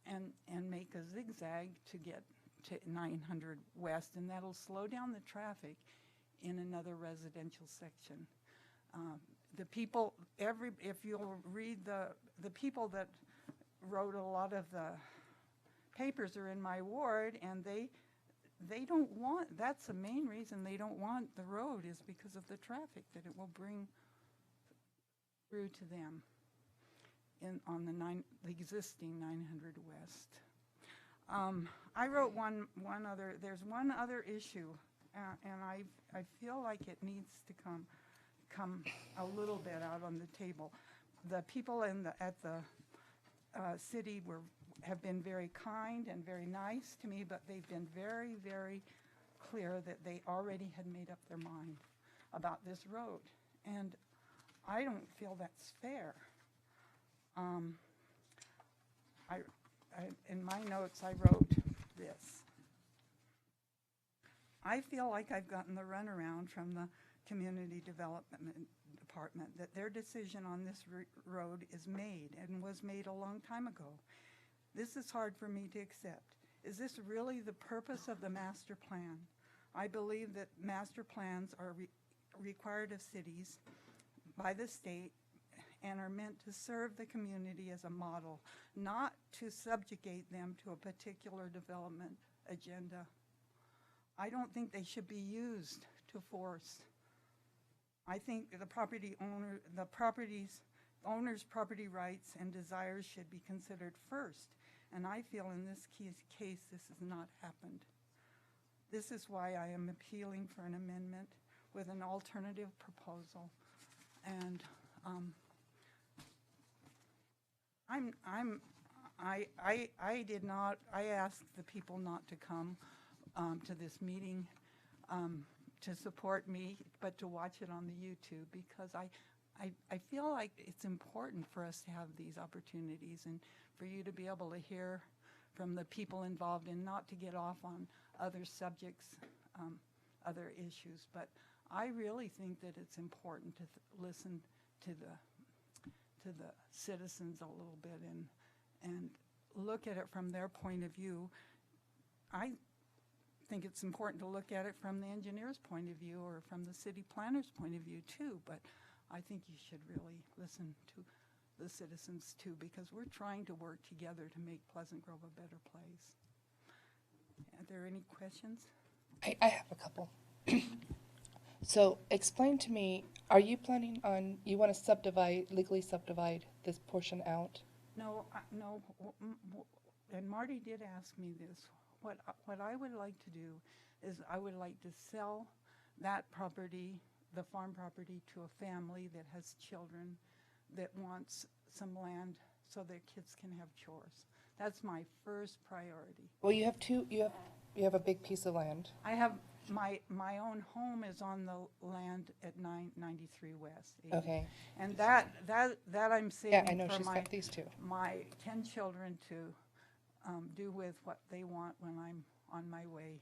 and make a zigzag to get to 900 West, and that'll slow down the traffic in another residential section. The people, if you'll read the people that wrote a lot of the papers are in my ward, and they don't want, that's the main reason they don't want the road is because of the traffic that it will bring through to them on the existing 900 West. I wrote there's one other issue, and I feel like it needs to come a little bit out on the table. The people at the city have been very kind and very nice to me, but they've been very, very clear that they already had made up their mind about this road. And I don't feel that's fair. In my notes, I wrote this. I feel like I've gotten the runaround from the Community Development Department, that their decision on this road is made and was made a long time ago. This is hard for me to accept. Is this really the purpose of the master plan? I believe that master plans are required of cities by the state and are meant to serve the community as a model, not to subjugate them to a particular development agenda. I don't think they should be used to force. I think the owner's property rights and desires should be considered first, and I feel in this case this has not happened. This is why I am appealing for an amendment with an alternative proposal. And I did not, I asked the people not to come to this meeting to support me, but to watch it on the YouTube, because I feel like it's important for us to have these opportunities and for you to be able to hear from the people involved and not to get off on other subjects, other issues. But I really think that it's important to listen to the citizens a little bit and look at it from their point of view. I think it's important to look at it from the engineer's point of view or from the city planner's point of view too, but I think you should really listen to the citizens too, because we're trying to work together to make Pleasant Grove a better place. Are there any questions? I have a couple. So explain to me, are you planning on, you want to legally subdivide this portion out? No, no, and Marty did ask me this. What I would like to do is I would like to sell that property, the farm property, to a family that has children that wants some land so their kids can have chores. That's my first priority. Well, you have a big piece of land. I have my own home is on the land at 993 West. 80. Okay. And that I'm saving Yeah, I know for she's got these two. my 10 children to do with what they want when I'm on my way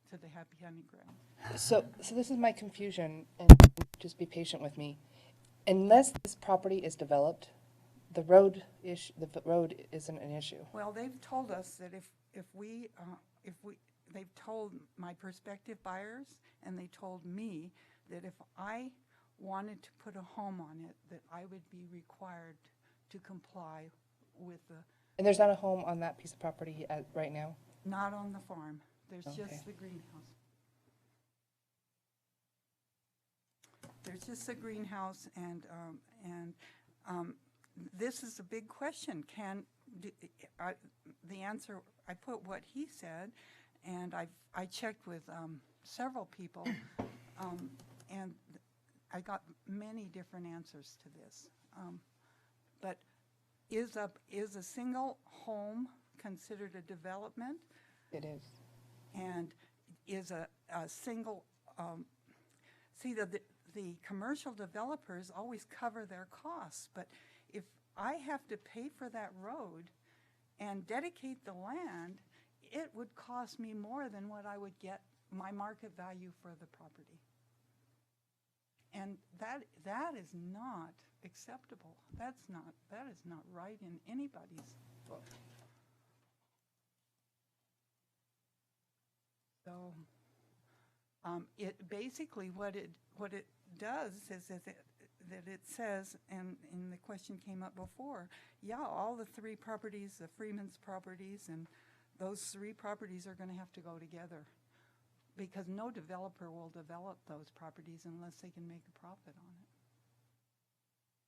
to the happy hunting ground. So this is my confusion, and just be patient with me. Unless this property is developed, the road isn't an issue. Well, they've told us that they've told my prospective buyers, and they told me that if I wanted to put a home on it, that I would be required to comply with the, And there's not a home on that piece of property right now? not on the farm. There's Okay. just the greenhouse. There's just a greenhouse, and this is a big question. The answer, I put what he said, and I checked with several people, and I got many different answers to this. But is a single home considered a development? It is. And is a single, see, the commercial developers always cover their costs, but if I have to pay for that road and dedicate the land, it would cost me more than what I would get my market value for the property. And that is not acceptable. That is not right in anybody's book. So, it basically what it does is that it says, and the question came up before, yeah, all the three properties, the Freeman's properties, and those three properties are going to have to go together, because no developer will develop those properties unless they can make a profit on it,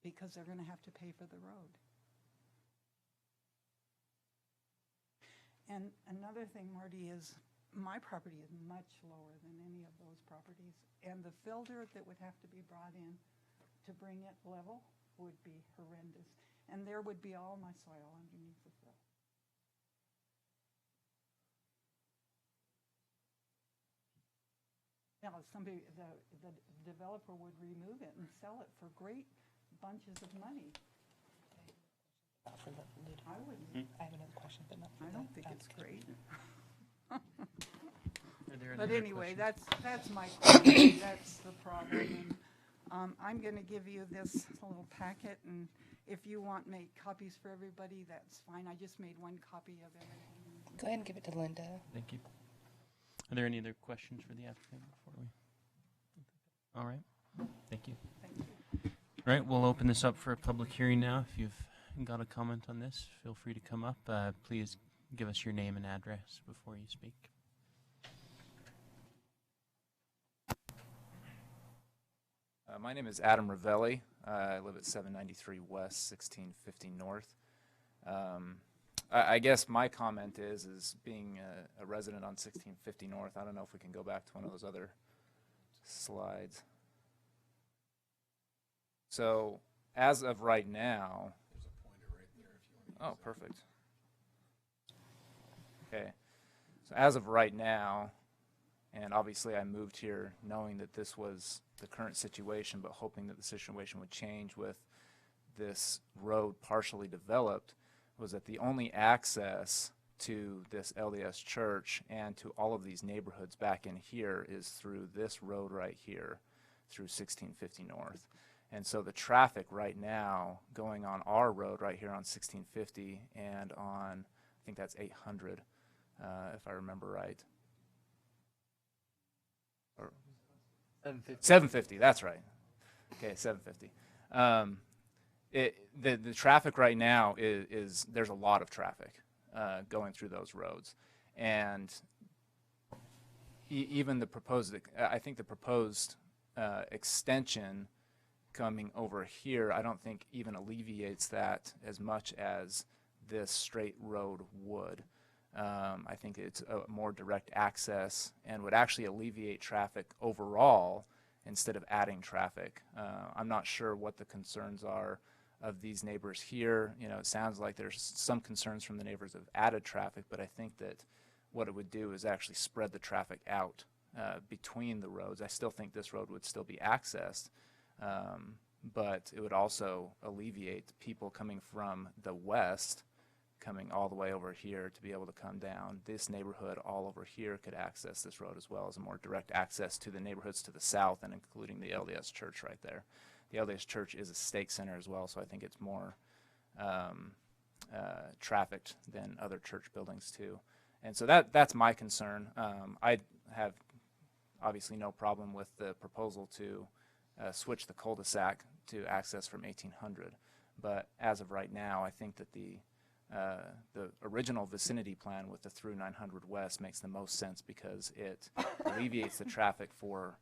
because they're going to have to pay for the road. And another thing, Marty, is my property is much lower than any of those properties, and the filter that would have to be brought in to bring it level would be horrendous, and there would be all my soil underneath the fill. Now, the developer would remove it and sell it for great bunches of money. Not for Lydia. I wouldn't. I have another question, but not for I that. don't think it's great. Are there any But other anyway, questions? that's my question. That's the problem. And, I'm going to give you this little packet, and if you want make copies for everybody, that's fine. I just made one copy of everything. Go ahead and give it to Linda. Thank you. Are there any other questions for the applicant before we? All right. Thank you. Thank you. All right, we'll open this up for a public hearing now. If you've got a comment on this, feel free to come up. Please give us your name and address before you speak. My name is Adam Ravelli. I live at 793 West, 1650 North. I guess my comment is being a resident on 1650 North. I don't know if we can go back to one of those other slides. So as of right now, Oh, perfect. Okay. So as of right now, and obviously I moved here knowing that this was the current situation, but hoping that the situation would change with this road partially developed, was that the only access to this LDS church and to all of these neighborhoods back in here is through this road right here, through 1650 North. And so the traffic right now going on our road right here on 1650 and on, I think that's 800, if I remember right. Or 750, that's right. Okay, 750. The traffic right now is there's a lot of traffic going through those roads. And even the proposed, I think the proposed extension coming over here, I don't think even alleviates that as much as this straight road would. I think it's a more direct access and would actually alleviate traffic overall instead of adding traffic. I'm not sure what the concerns are of these neighbors here. You know, it sounds like there's some concerns from the neighbors of added traffic, but I think that what it would do is actually spread the traffic out between the roads. I still think this road would still be accessed, but it would also alleviate people coming from the west coming all the way over here to be able to come down. This neighborhood all over here could access this road as well as a more direct access to the neighborhoods to the south, and including the LDS church right there. The LDS church is a stake center as well, so I think it's more trafficked than other church buildings too. And so that's my concern. I have obviously no problem with the proposal to switch the cul-de-sac to access from 1800. But as of right now, I think that the original vicinity plan with the through 900 West makes the most sense because it alleviates the traffic for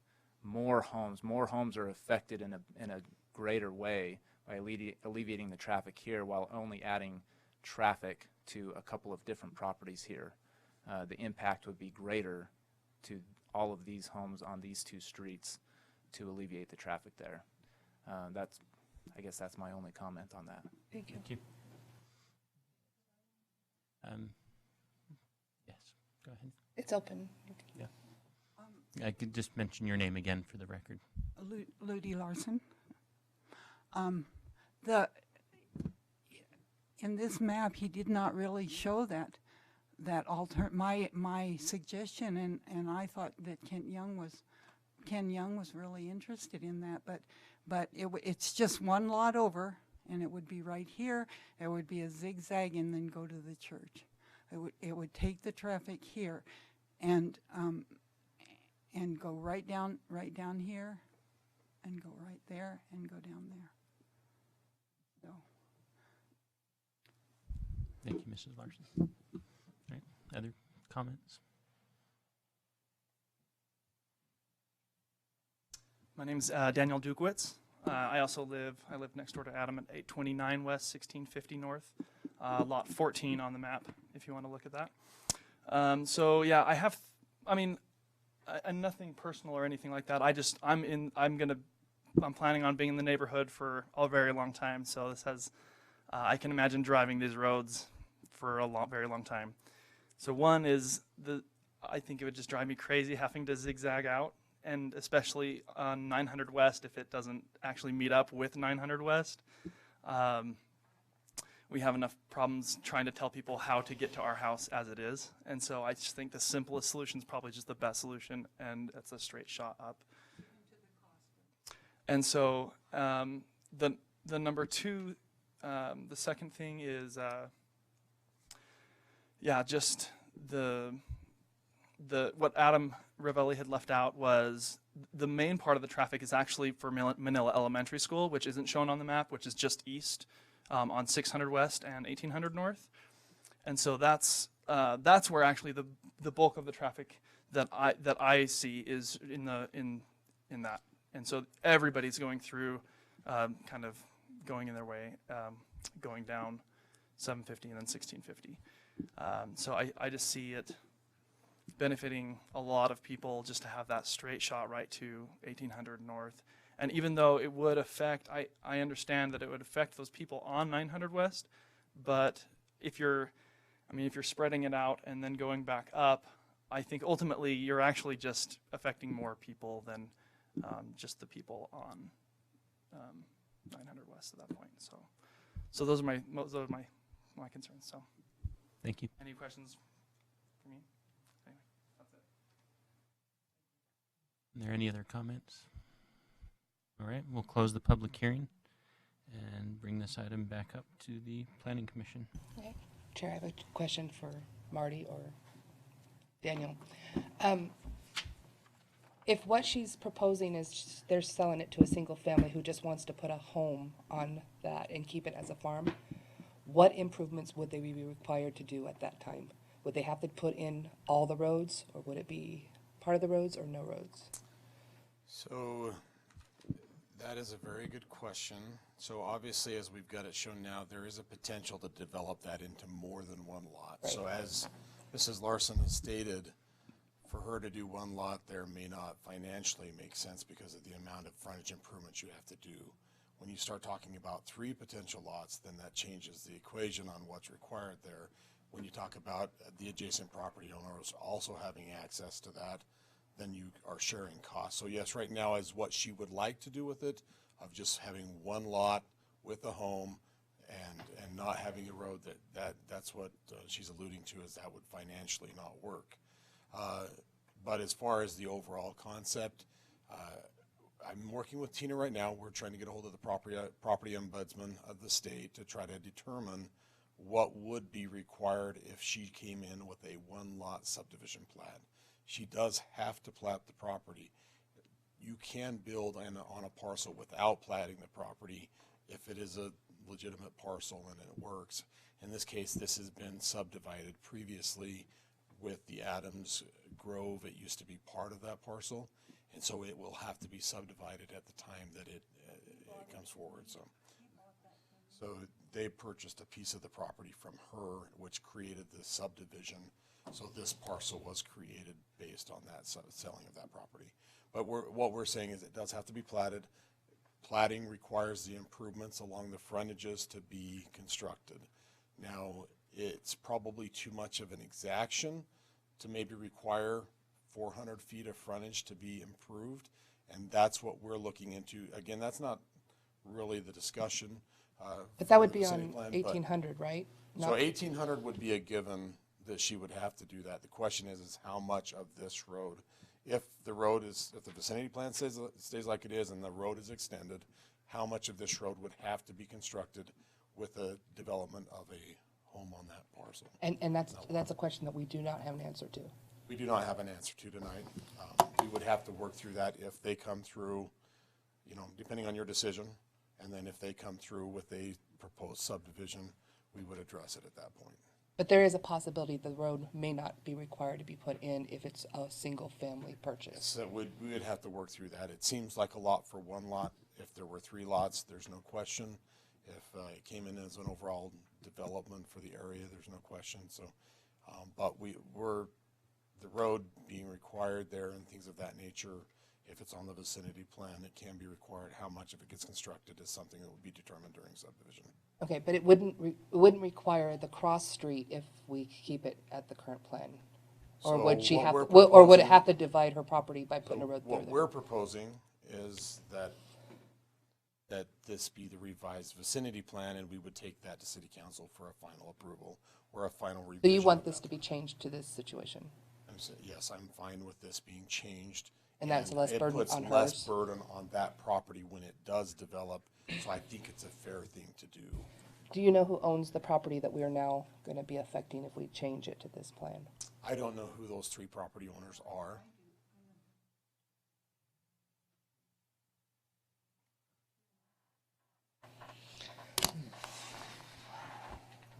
more homes. More homes are affected in a greater way by alleviating the traffic here while only adding traffic to a couple of different properties here. The impact would be greater to all of these homes on these two streets to alleviate the traffic there. I guess that's my only comment on that. Thank you. Thank you. Yes, go ahead. It's open. Yeah. I could just mention your name again for the record. Ludi Larson. In this map, he did not really show that my suggestion, and I thought that Ken Young was really interested in that, but it's just one lot over, and it would be right here. It would be a zigzag and then go to the church. It would take the traffic here, and go right down here, and go right there, and go down there. So. Thank you, Mrs. Larson. All right, other comments? My name's Daniel Dukowitz. I live next door to Adam at 829 West, 1650 North, lot 14 on the map, if you want to look at that. So yeah, and nothing personal or anything like that. I'm planning on being in the neighborhood for a very long time. So this has, I can imagine driving these roads for a very long time. So one is I think it would just drive me crazy having to zigzag out, and especially on 900 West if it doesn't actually meet up with 900 West. We have enough problems trying to tell people how to get to our house as it is. And so I just think the simplest solution is probably just the best solution, and it's a straight shot up. And so the number two, the second thing is, just what Adam Ravelli had left out was the main part of the traffic is actually for Manila Elementary School, which isn't shown on the map, which is just east on 600 West and 1800 North. And so that's where actually the bulk of the traffic that I see is in that. And so everybody's going through, kind of going in their way, going down 750 and then 1650. So I just see it benefiting a lot of people just to have that straight shot right to 1800 North. And even though it would affect, I understand that it would affect those people on 900 West, But if you're spreading it out and then going back up, I think ultimately you're actually just affecting more people than just the people on 900 West at that point. So those are my concerns. So, Thank you. any questions for me? Anyway, that's it. Are there any other comments? All right, we'll close the public hearing and bring this item back up to the Planning Commission. Okay. Chair, I have a question for Marty or Daniel. If what she's proposing is they're selling it to a single family who just wants to put a home on that and keep it as a farm, what improvements would they be required to do at that time? Would they have to put in all the roads, or would it be part of the roads or no roads? So that is a very good question. So obviously, as we've got it shown now, there is a potential to develop that into more than one lot. Right. So as Mrs. Larson has stated, for her to do one lot there may not financially make sense because of the amount of frontage improvements you have to do. When you start talking about 3 potential lots, then that changes the equation on what's required there. When you talk about the adjacent property owners also having access to that, then you are sharing costs. So yes, right now is what she would like to do with it, of just having one lot with a home and not having a road, that's what she's alluding to, is that would financially not work. But as far as the overall concept, I'm working with Tina right now. We're trying to get a hold of the property ombudsman of the state to try to determine what would be required if she came in with a one-lot subdivision plat. She does have to plat the property. You can build on a parcel without platting the property if it is a legitimate parcel and it works. In this case, this has been subdivided previously with the Adams Grove. It used to be part of that parcel, and so it will have to be subdivided at the time that it comes forward. So they purchased a piece of the property from her, which created the subdivision. So this parcel was created based on that selling of that property. But what we're saying is it does have to be platted. Platting requires the improvements along the frontages to be constructed. Now, it's probably too much of an exaction to maybe require 400 feet of frontage to be improved, and that's what we're looking into. Again, that's not really the discussion. But that would be city on plan, 1800, right? So 1800 would be a given that she would have to do that. The question is how much of this road, if the vicinity plan stays like it is and the road is extended, how much of this road would have to be constructed with the development of a home on that parcel? And that's a question that we do not have an answer to. We do not have an answer to tonight. We would have to work through that if they come through, depending on your decision, and then if they come through with a proposed subdivision, we would address it at that point. But there is a possibility the road may not be required to be put in if it's a single family purchase. So we would have to work through that. It seems like a lot for one lot. If there were 3 lots, there's no question. If it came in as an overall development for the area, there's no question. So, but the road being required there and things of that nature, if it's on the vicinity plan, it can be required. How much of it gets constructed is something that would be determined during subdivision. Okay, but it wouldn't require the cross street if we keep it at the current plan? Or So would she what have, we're or would it proposing- have to divide her property by putting a road through What there? we're proposing is that this be the revised vicinity plan, and we would take that to city council for a final approval or a final revision. So you want of this that. to be changed to this situation? Yes, I'm fine with this being changed. And that's less burden on It puts less hers? burden on that property when it does develop, so I think it's a fair thing to do. Do you know who owns the property that we are now going to be affecting if we change it to this plan? I don't know who those 3 property owners are.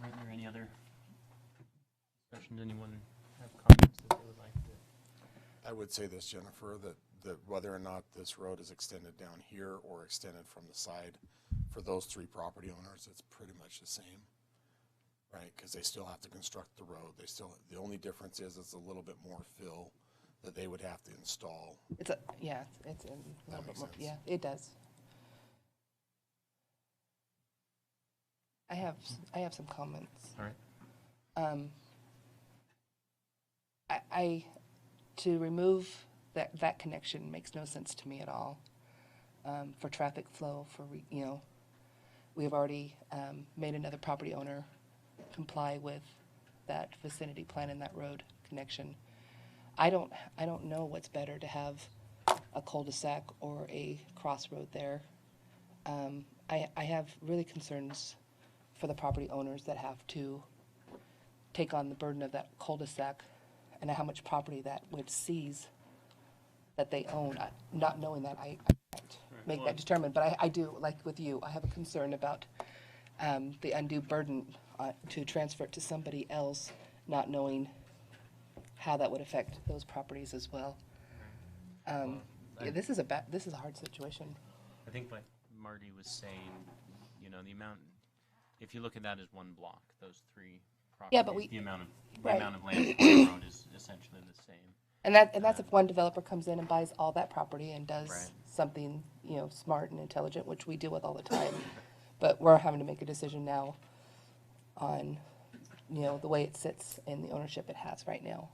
Are there any other discussions? Anyone have comments that they would like to? I would say this, Jennifer, that whether or not this road is extended down here or extended from the side, for those 3 property owners, it's pretty much the same, right? Because they still have to construct the road. The only difference is it's a little bit more fill that they would have to install. It's a little That bit makes more, sense. yeah, it does. I have some comments. All right. To remove that connection makes no sense to me at all. For traffic flow, we have already made another property owner comply with that vicinity plan and that road connection. I don't know what's better, to have a cul-de-sac or a crossroad there. I have really concerns for the property owners that have to take on the burden of that cul-de-sac and how much property that would seize that they own. Not knowing that, I can't make that determination, but I do, like with you, I have a concern about the undue burden to transfer it to somebody else, not knowing how that would affect those properties as well. This is a hard situation. I think like Marty was saying, the amount, if you look at that as one block, those three properties, Yeah, but the amount of right. land on the road is essentially the same. And that's if one developer comes in and buys all that property and does Right. something, smart and intelligent, which we deal with all the time. But we're having to make a decision now on, the way it sits and the ownership it has right now.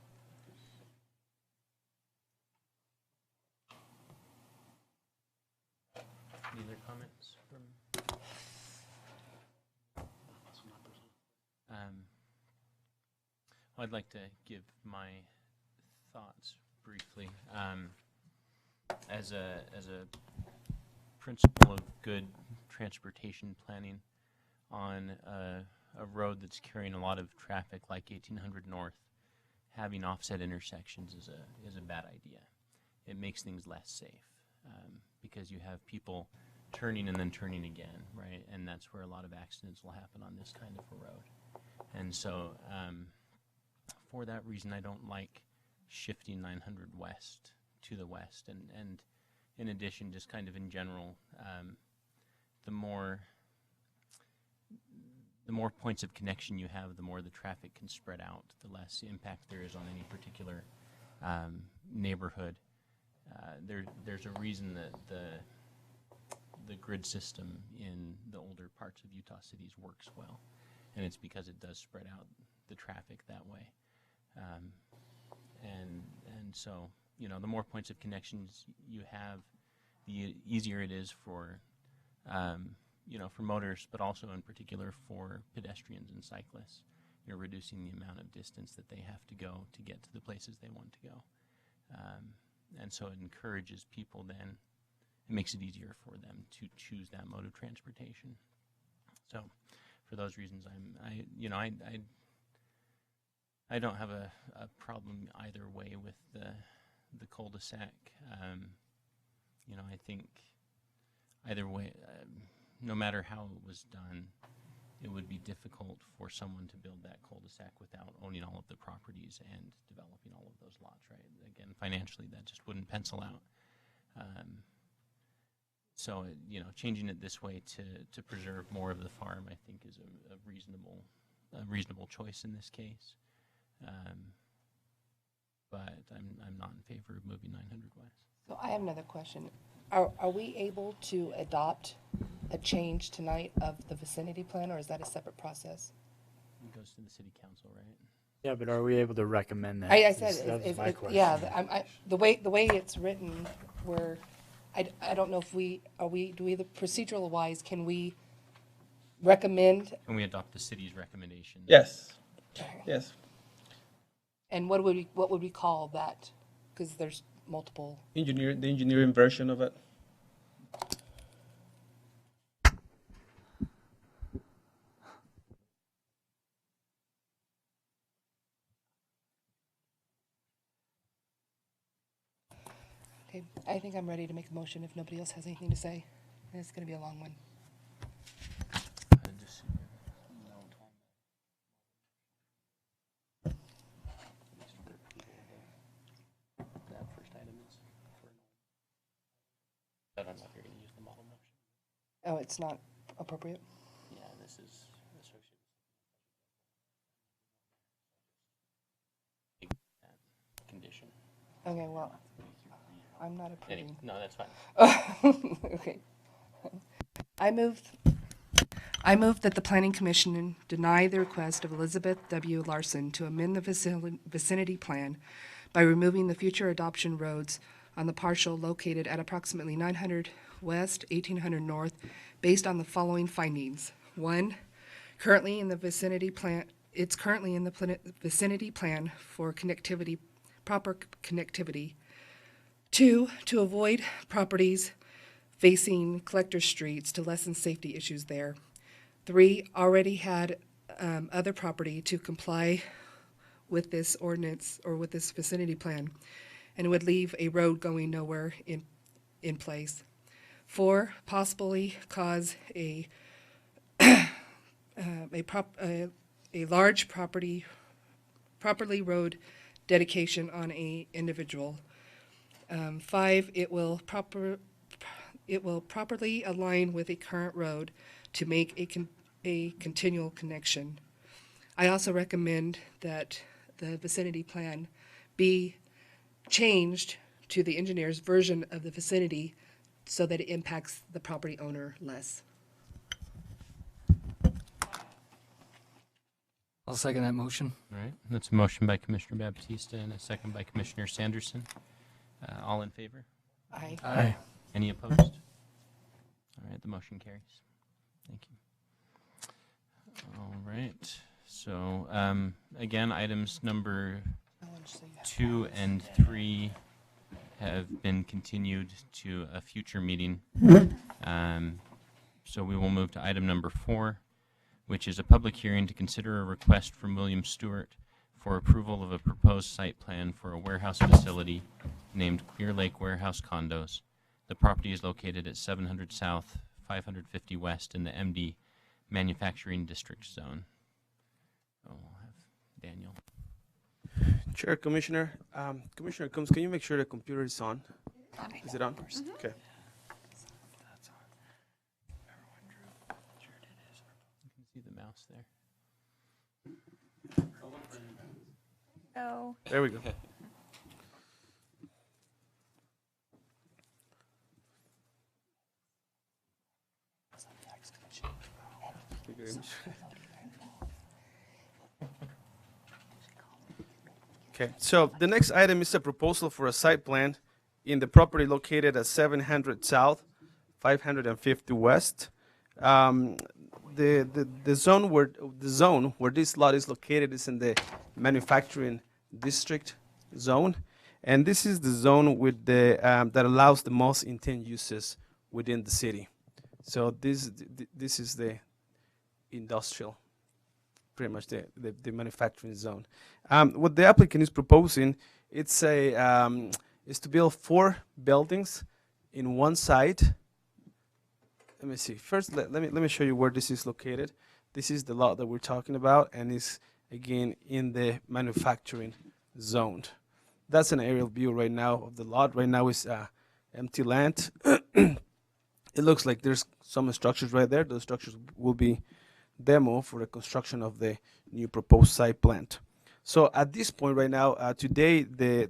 Any other comments from? Well, I'd like to give my thoughts briefly. As a principle of good transportation planning on a road that's carrying a lot of traffic like 1800 North, having offset intersections is a bad idea. It makes things less safe because you have people turning and then turning again, right? And that's where a lot of accidents will happen on this kind of a road. And so for that reason, I don't like shifting 900 West to the west. And in addition, just kind of in general, the more points of connection you have, the more the traffic can spread out, the less impact there is on any particular neighborhood. There's a reason that the grid system in the older parts of Utah cities works well, and it's because it does spread out the traffic that way. And so, the more points of connections you have, the easier it is for for motorists, but also in particular for pedestrians and cyclists. You're reducing the amount of distance that they have to go to get to the places they want to go. And so it encourages people then, it makes it easier for them to choose that mode of transportation. So for those reasons, I don't have a problem either way with the cul-de-sac. I think either way, no matter how it was done, it would be difficult for someone to build that cul-de-sac without owning all of the properties and developing all of those lots, right? Again, financially, that just wouldn't pencil out. So, changing it this way to preserve more of the farm, I think, is a reasonable choice in this case. But I'm not in favor of moving 900 West. So I have another question. Are we able to adopt a change tonight of the vicinity plan, or is that a separate process? It goes to the city council, right? Yeah, but are we able to recommend that? I said, That was my question. yeah, the way it's written, I don't know if the procedural wise, can we recommend? Can we adopt the city's recommendations? Yes. Yes. And what would we call that? Because there's multiple. The engineering version of it. Okay, I think I'm ready to make a motion if nobody else has anything to say. And it's going to be a long one. That first item is I don't know if you're going to use the model motion. Oh, it's not appropriate? Yeah, this is associated. That condition. Okay, well, I'm not approving. No, that's fine. Okay. I move I move that the Planning Commission deny the request of Elizabeth W. Larson to amend the vicinity plan by removing the future adoption roads on the parcel located at approximately 900 west, 1800 north, based on the following findings. 1, currently in the vicinity plan, it's currently in the vicinity plan for connectivity, proper connectivity. 2, to avoid properties facing collector streets to lessen safety issues there. 3, already had other property to comply with this ordinance or with this vicinity plan and would leave a road going nowhere in place. 4, possibly cause a large property road dedication on a individual. 5, it will properly align with a current road to make a continual connection. I also recommend that the vicinity plan be changed to the engineer's version of the vicinity so that it impacts the property owner less. I'll second that motion. All right, that's a motion by Commissioner Baptista and a second by Commissioner Sanderson. All in favor? Aye. Aye. Any opposed? All right, the motion carries. Thank you. All right, so again, items number 2 and 3 have been continued to a future meeting. So we will move to item number 4, which is a public hearing to consider a request from William Stewart for approval of a proposed site plan for a warehouse facility named Clear Lake Warehouse Condos. The property is located at 700 South, 550 West in the MD Manufacturing District Zone. So we'll have Daniel. Chair, Commissioner, Commissioner Combs, can you make sure the computer is on? Is it on? Okay. You can see the mouse there. No. There we go. Okay, so the next item is a proposal for a site plan in the property located at 700 South, 550 West. The zone where this lot is located is in the manufacturing district zone, and this is the zone with the that allows the most intent uses within the city. So this is the industrial, pretty much the manufacturing zone. What the applicant is proposing, it's is to build 4 buildings in one site. Let me see. First, let me show you where this is located. This is the lot that we're talking about, and it's again in the manufacturing zone. That's an aerial view right now of the lot. Right now is empty land. It looks like there's some structures right there. Those structures will be demo for the construction of the new proposed site plant. So at this point right now, today the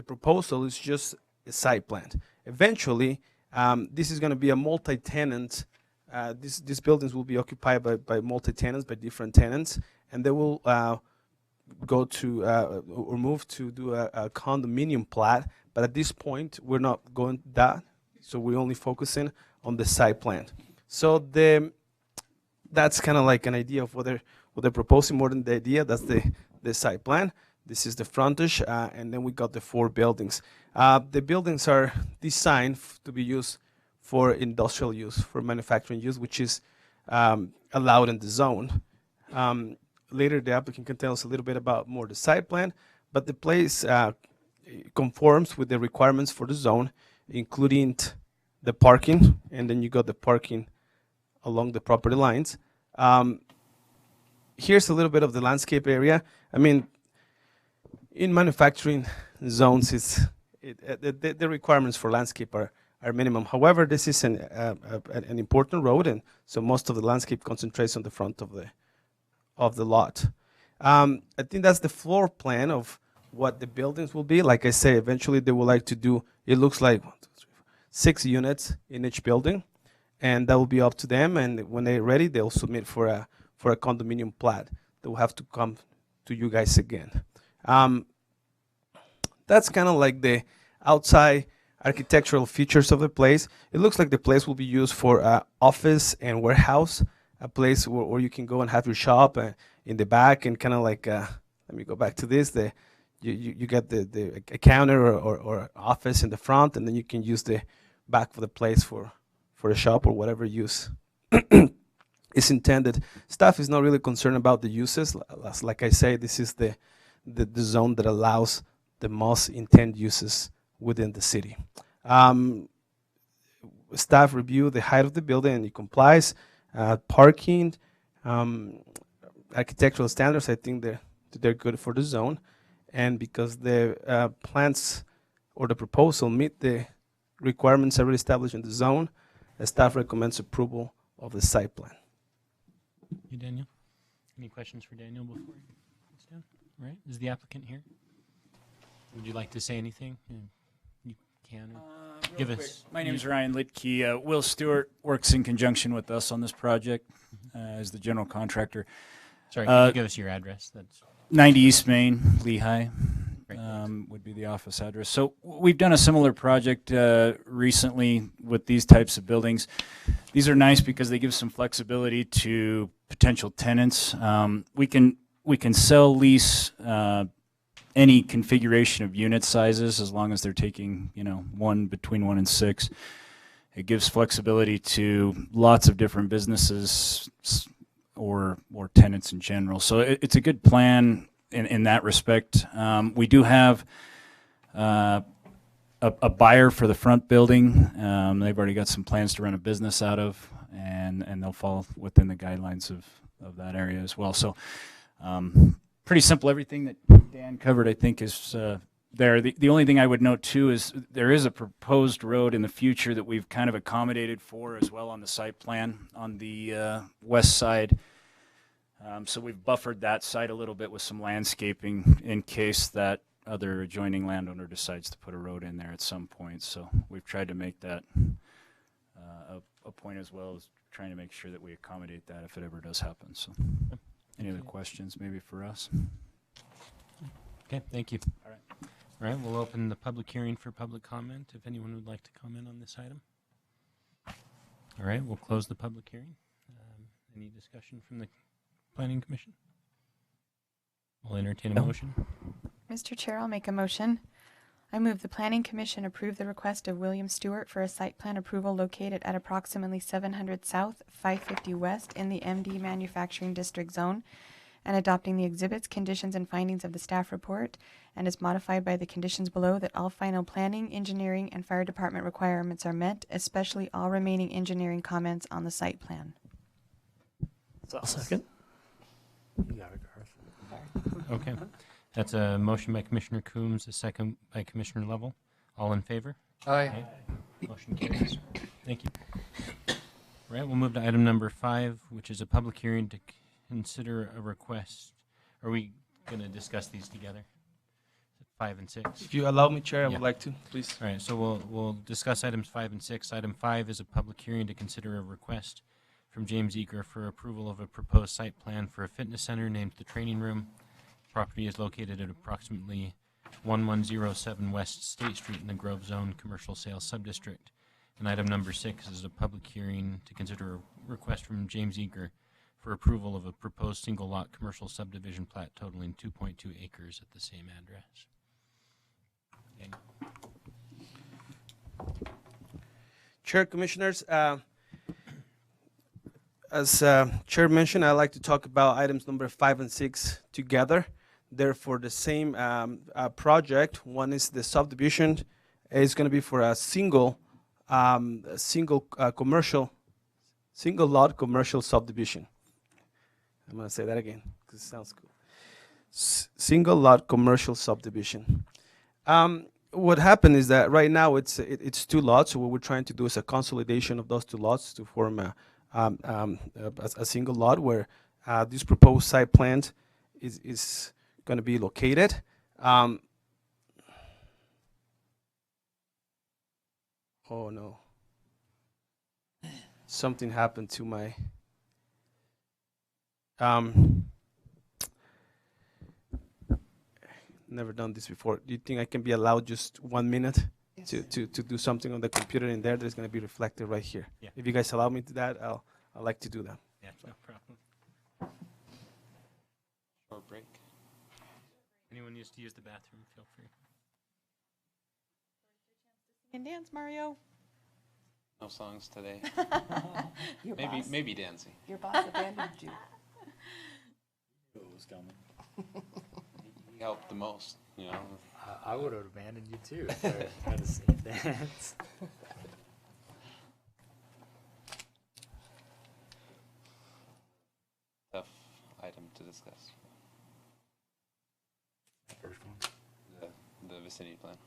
proposal is just a site plant. Eventually, this is going to be a multi-tenant. These buildings will be occupied by multi-tenants, by different tenants, and they will go to or move to do a condominium plat. But at this point, we're not going that, so we're only focusing on the site plan. So that's kind of like an idea of what they're proposing more than the idea. That's the site plan. This is the frontage, and then we got the 4 buildings. The buildings are designed to be used for industrial use, for manufacturing use, which is allowed in the zone. Later, the applicant can tell us a little bit about more the site plan, but the place conforms with the requirements for the zone, including the parking, and then you got the parking along the property lines. Here's a little bit of the landscape area. I mean, in manufacturing zones, the requirements for landscape are minimum. However, this is an important road, and so most of the landscape concentrates on the front of the lot. I think that's the floor plan of what the buildings will be. Like I say, eventually they would like to do, it looks like 6 units in each building. and that will be up to them. And when they're ready, they'll submit for a condominium plat. They will have to come to you guys again. That's kind of like the outside architectural features of the place. It looks like the place will be used for office and warehouse, a place where you can go and have your shop in the back, and kind of like, let me go back to this, you get a counter or office in the front, and then you can use the back of the place for a shop or whatever use is intended. Staff is not really concerned about the uses. Like I say, this is the zone that allows the most intended uses within the city. Staff review the height of the building and it complies. Parking, architectural standards, I think they're good for the zone. And because the plans or the proposal meet the requirements already established in the zone, the staff recommends approval of the site plan. You, Daniel? Any questions for Daniel before he sits down? All right. Is the applicant here? Would you like to say anything? You can. Or give us. My name is Ryan Litke. Will Stewart works in conjunction with us on this project as the general contractor. Sorry, can you give us your address? That's 90 East Main, Lehigh, would be the office address. So we've done a similar project recently with these types of buildings. These are nice because they give some flexibility to potential tenants. We can sell, lease any configuration of unit sizes as long as they're taking, between 1 and 6. It gives flexibility to lots of different businesses or tenants in general. So it's a good plan in that respect. We do have a buyer for the front building. They've already got some plans to run a business out of, and they'll fall within the guidelines of that area as well. So pretty simple. Everything that Dan covered, I think, is there. The only thing I would note, too, is there is a proposed road in the future that we've kind of accommodated for as well on the site plan on the west side. So we've buffered that site a little bit with some landscaping in case that other adjoining landowner decides to put a road in there at some point. So we've tried to make that a point, as well as trying to make sure that we accommodate that if it ever does happen. So any other questions maybe for us? okay. Thank you. All right. All right. We'll open the public hearing for public comment. If anyone would like to comment on this item. All right. We'll close the public hearing. Any discussion from the Planning Commission? I'll entertain a motion. Mr. Chair, I'll make a motion. I move the Planning Commission approve the request of William Stewart for a site plan approval located at approximately 700 South, 550 West in the MD Manufacturing District Zone, and adopting the exhibits, conditions, and findings of the staff report, and is modified by the conditions below that all final planning, engineering, and fire department requirements are met, especially all remaining engineering comments on the site plan. I'll second. You got it, Garth. Okay. That's a motion by Commissioner Coombs, a second by Commissioner Lovell. All in favor? Aye. Motion carries. Thank you. All right, we'll move to item number 5, which is a public hearing to consider a request. Are we going to discuss these together? 5 and 6? If you allow me, Chair, I Yeah. would like to, please. All right, so we'll discuss items 5 and 6. Item 5 is a public hearing to consider a request from James Eager for approval of a proposed site plan for a fitness center named The Training Room. Property is located at approximately 1107 West State Street in the Grove Zone Commercial Sales Subdistrict. And item number 6 is a public hearing to consider a request from James Eager for approval of a proposed single-lot commercial subdivision plat totaling 2.2 acres at the same address. Daniel. Chair, Commissioners, as Chair mentioned, I'd like to talk about items number 5 and 6 together. They're for the same project. One is the subdivision. It's going to be for a single lot commercial subdivision. I'm going to say that again because it sounds cool. Single lot commercial subdivision. What happened is that right now it's 2 lots. So what we're trying to do is a consolidation of those 2 lots to form a single lot where this proposed site plan is going to be located. Oh no. something happened to my never done this before. Do you think I can be allowed just 1 minute Yes. to do something on the computer in there that's going to be reflected right here? Yeah. If you guys allow me to that, I'd like to do that. Yeah, no problem. Short break. Anyone needs to use the bathroom, feel free. And dance, Mario. No songs today. Your Maybe boss, maybe dancing. your boss abandoned you. It was coming. He helped the most, you know. I would have abandoned you too if I had to sing dance. Tough item to discuss. First one. The vicinity plan.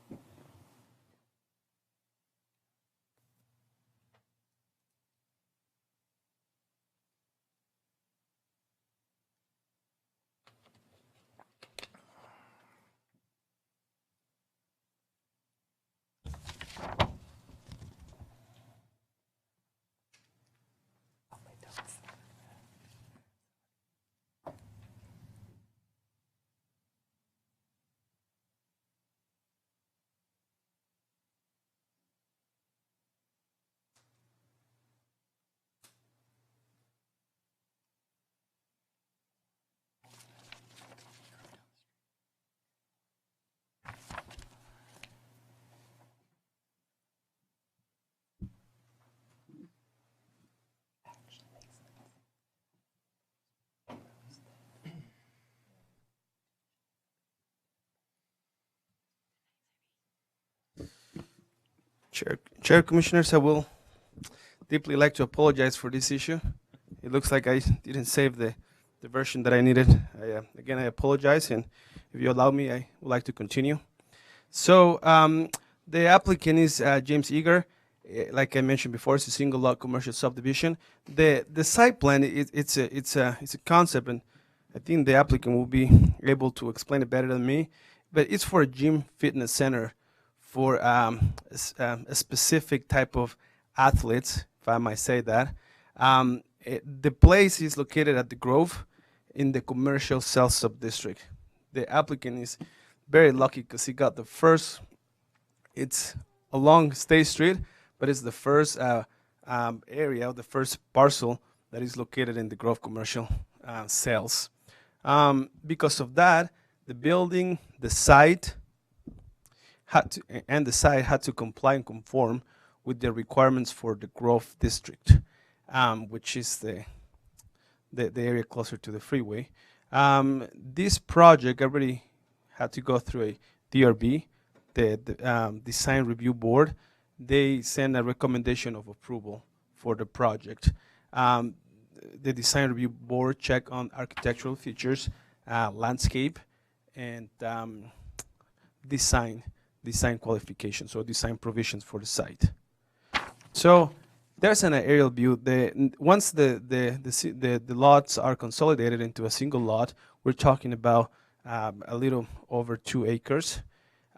Chair, Commissioners, I will deeply like to apologize for this issue. It looks like I didn't save the version that I needed. Again, I apologize, and if you allow me, I would like to continue. So the applicant is James Eager. Like I mentioned before, it's a single lot commercial subdivision. The site plan, it's a concept, and I think the applicant will be able to explain it better than me. But it's for a gym fitness center for a specific type of athletes, if I might say that. The place is located at the Grove in the commercial sales sub-district. The applicant is very lucky because he got the first, it's along State Street, but it's the first area, the first parcel that is located in the Grove commercial sales. Because of that, the building, the site, had to comply and conform with the requirements for the Grove district, which is the area closer to the freeway. This project already had to go through a DRB, the Design Review Board. They sent a recommendation of approval for the project. The Design Review Board checked on architectural features, landscape, and design qualifications or design provisions for the site. So there's an aerial view. Once the lots are consolidated into a single lot, we're talking about a little over 2 acres.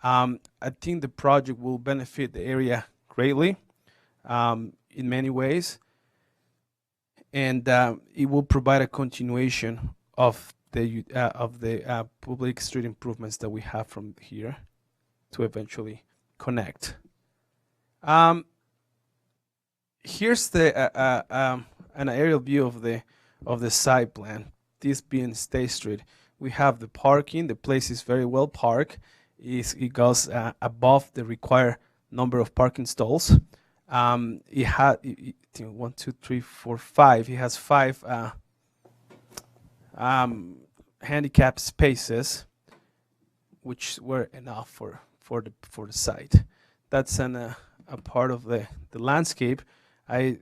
I think the project will benefit the area greatly in many ways, and it will provide a continuation of the public street improvements that we have from here to eventually connect. Here's an aerial view of the site plan. This being State Street, we have the parking. The place is very well parked. It goes above the required number of parking stalls. It had 1, 2, 3, 4, 5. It has 5 handicap spaces, which were enough for the site. That's a part of the landscape. I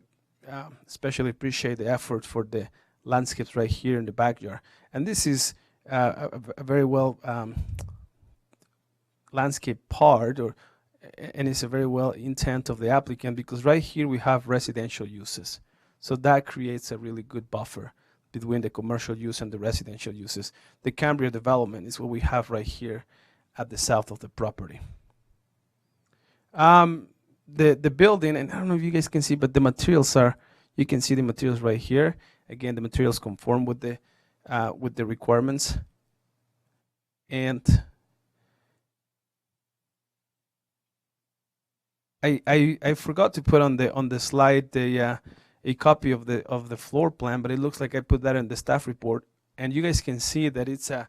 especially appreciate the effort for the landscapes right here in the backyard. And this is a very well landscape part, and it's a very well intent of the applicant, because right here we have residential uses. So that creates a really good buffer between the commercial use and the residential uses. The Cambria development is what we have right here at the south of the property. The building, and I don't know if you guys can see, but the materials are, You can see the materials right here. Again, the materials conform with the requirements. And I forgot to put on the slide a copy of the floor plan, but it looks like I put that in the staff report, and you guys can see that it's I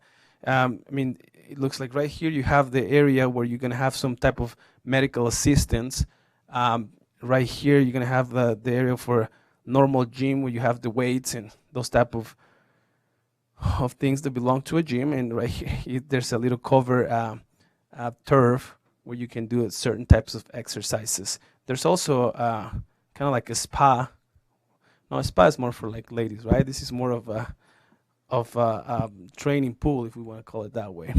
mean, it looks like right here you have the area where you're gonna have some type of medical assistance. Right here you're gonna have the area for normal gym where you have the weights and those type of things that belong to a gym, and right here there's a little cover turf where you can do certain types of exercises. There's also kind of like a spa. No, a spa is more for like ladies, right? This is more of a training pool, if we want to call it that way.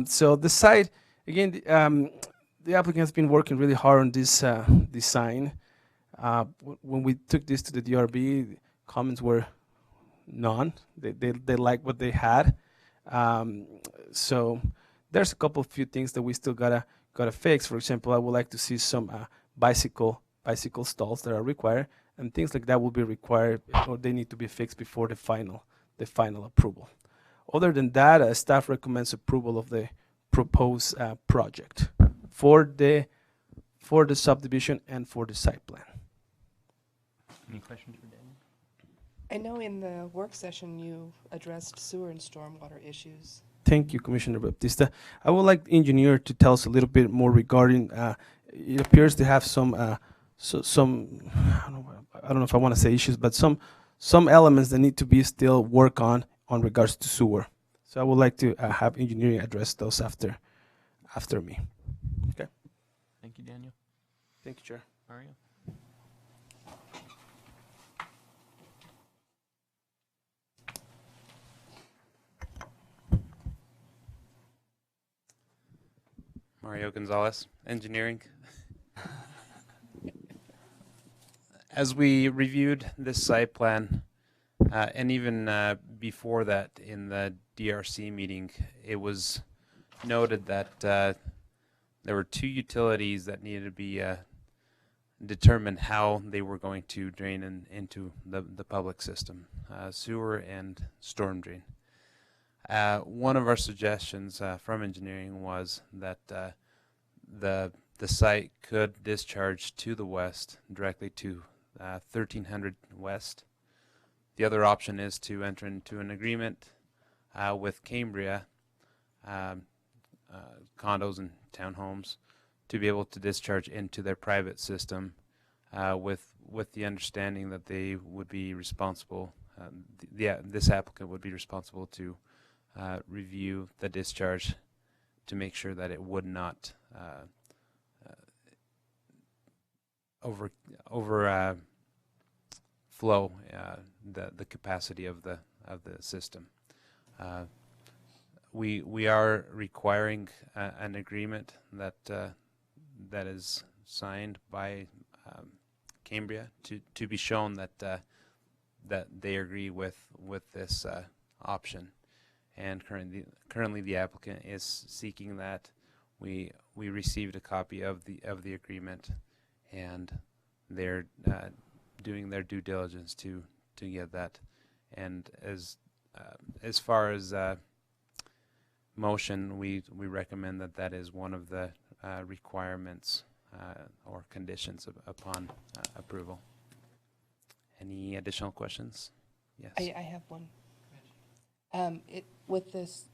So the site, again, the applicant has been working really hard on this design. When we took this to the DRB, comments were none. They liked what they had. So there's a couple of few things that we still gotta fix. For example, I would like to see some bicycle stalls that are required, and things like that will be required, or they need to be fixed before the final approval. Other than that, staff recommends approval of the proposed project for the subdivision and for the site plan. Any questions for Daniel? I know in the work session you addressed sewer and stormwater issues. Thank you, Commissioner Baptista. I would like the engineer to tell us a little bit more regarding, it appears to have some I don't know if I want to say issues, but some elements that need to be still work on regards to sewer. So I would like to have engineering address those after me. Okay. Thank you, Daniel. Thank you, Chair. Mario? Mario Gonzalez, Engineering. As we reviewed this site plan, and even before that in the DRC meeting, it was noted that there were two utilities that needed to be determined how they were going to drain into the public system, sewer and storm drain. One of our suggestions from engineering was that the site could discharge to the west directly to 1300 West. The other option is to enter into an agreement with Cambria condos and townhomes to be able to discharge into their private system with the understanding that they would be responsible, this applicant would be responsible to review the discharge to make sure that it would not overflow the capacity of the system. We are requiring an agreement that is signed by Cambria to be shown that they agree with this option. And currently the applicant is seeking that. We received a copy of the agreement, and they're doing their due diligence to get that. And as far as motion, we recommend that is one of the requirements or conditions upon approval. Any additional questions? Yes. I have one. With this,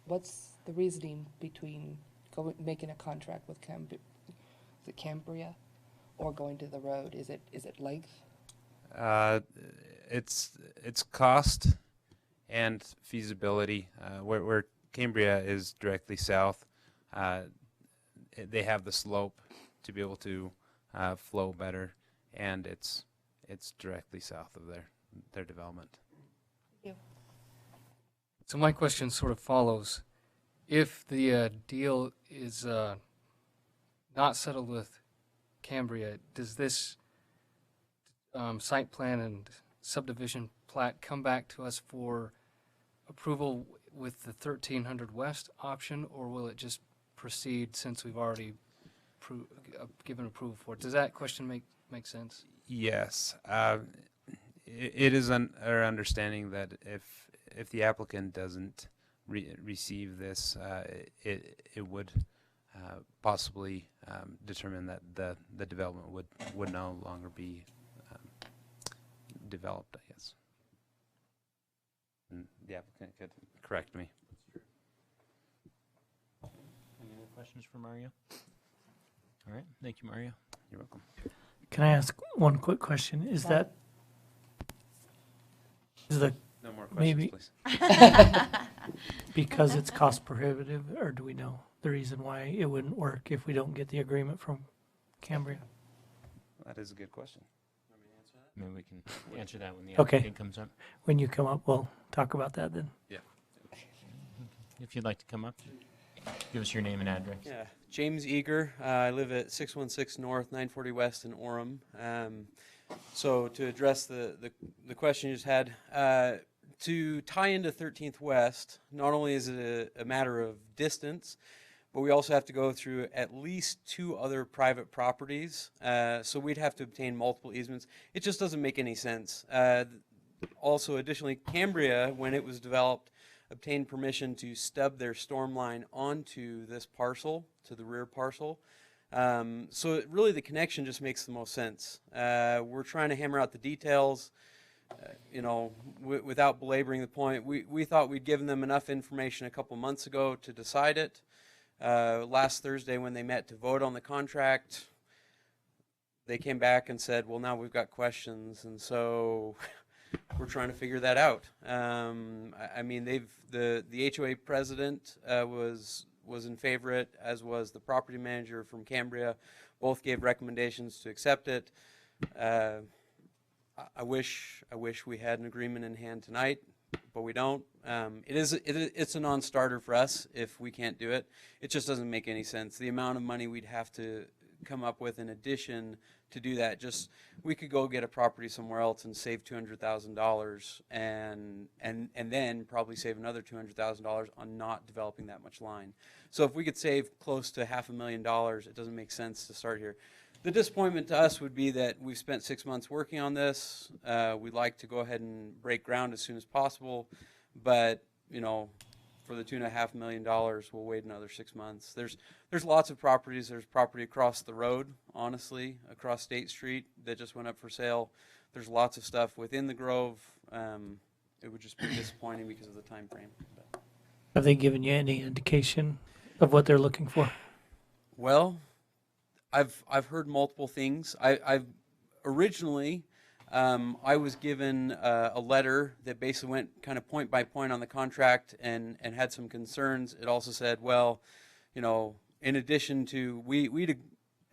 what's the reasoning between making a contract with Cambria or going to the road? Is it length? It's cost and feasibility. Where Cambria is directly south, they have the slope to be able to flow better, and it's directly south of their development. Thank you. So my question sort of follows. If the deal is not settled with Cambria, does this site plan and subdivision plat come back to us for approval with the 1300 West option, or will it just proceed since we've already given approval for it? Does that question make sense? Yes. It is our understanding that if the applicant doesn't receive this, it would possibly determine that the development would no longer be developed, I guess. And the applicant could correct me. Any other questions for Mario? All right, thank you, Mario. You're welcome. Can I ask one quick question? Is the No more questions, maybe please. because it's cost prohibitive, or do we know the reason why it wouldn't work if we don't get the agreement from Cambria? That is a good question. Maybe we can answer that when the Okay. applicant comes up. When you come up, we'll talk about that then. Yeah. If you'd like to come up, give us your name and address. Yeah, James Eager. I live at 616 North, 940 West in Orem. So to address the question you just had, to tie into 13th West, not only is it a matter of distance, but we also have to go through at least 2 other private properties. So we'd have to obtain multiple easements. It just doesn't make any sense. Also, additionally, Cambria, when it was developed, obtained permission to stub their storm line onto this parcel, to the rear parcel. So really the connection just makes the most sense. We're trying to hammer out the details, without belaboring the point. We thought we'd given them enough information a couple months ago to decide it. Last Thursday when they met to vote on the contract, they came back and said, well, now we've got questions, and so we're trying to figure that out. I mean, the HOA president was in favor of it, as was the property manager from Cambria. Both gave recommendations to accept it. I wish we had an agreement in hand tonight, but we don't. It's a non-starter for us if we can't do it. It just doesn't make any sense. The amount of money we'd have to come up with in addition to do that, we could go get a property somewhere else and save $200,000 and then probably save another $200,000 on not developing that much line. So if we could save close to $500,000, it doesn't make sense to start here. The disappointment to us would be that we've spent 6 months working on this. We'd like to go ahead and break ground as soon as possible, but for the $2.5 million, we'll wait another 6 months. There's lots of properties. There's property across the road, honestly, across State Street that just went up for sale. There's lots of stuff within the Grove. It would just be disappointing because of the time frame. But. Have they given you any indication of what they're looking for? Well, I've heard multiple things. I've originally. I was given a letter that basically went kind of point by point on the contract and had some concerns. It also said, well, in addition to, we'd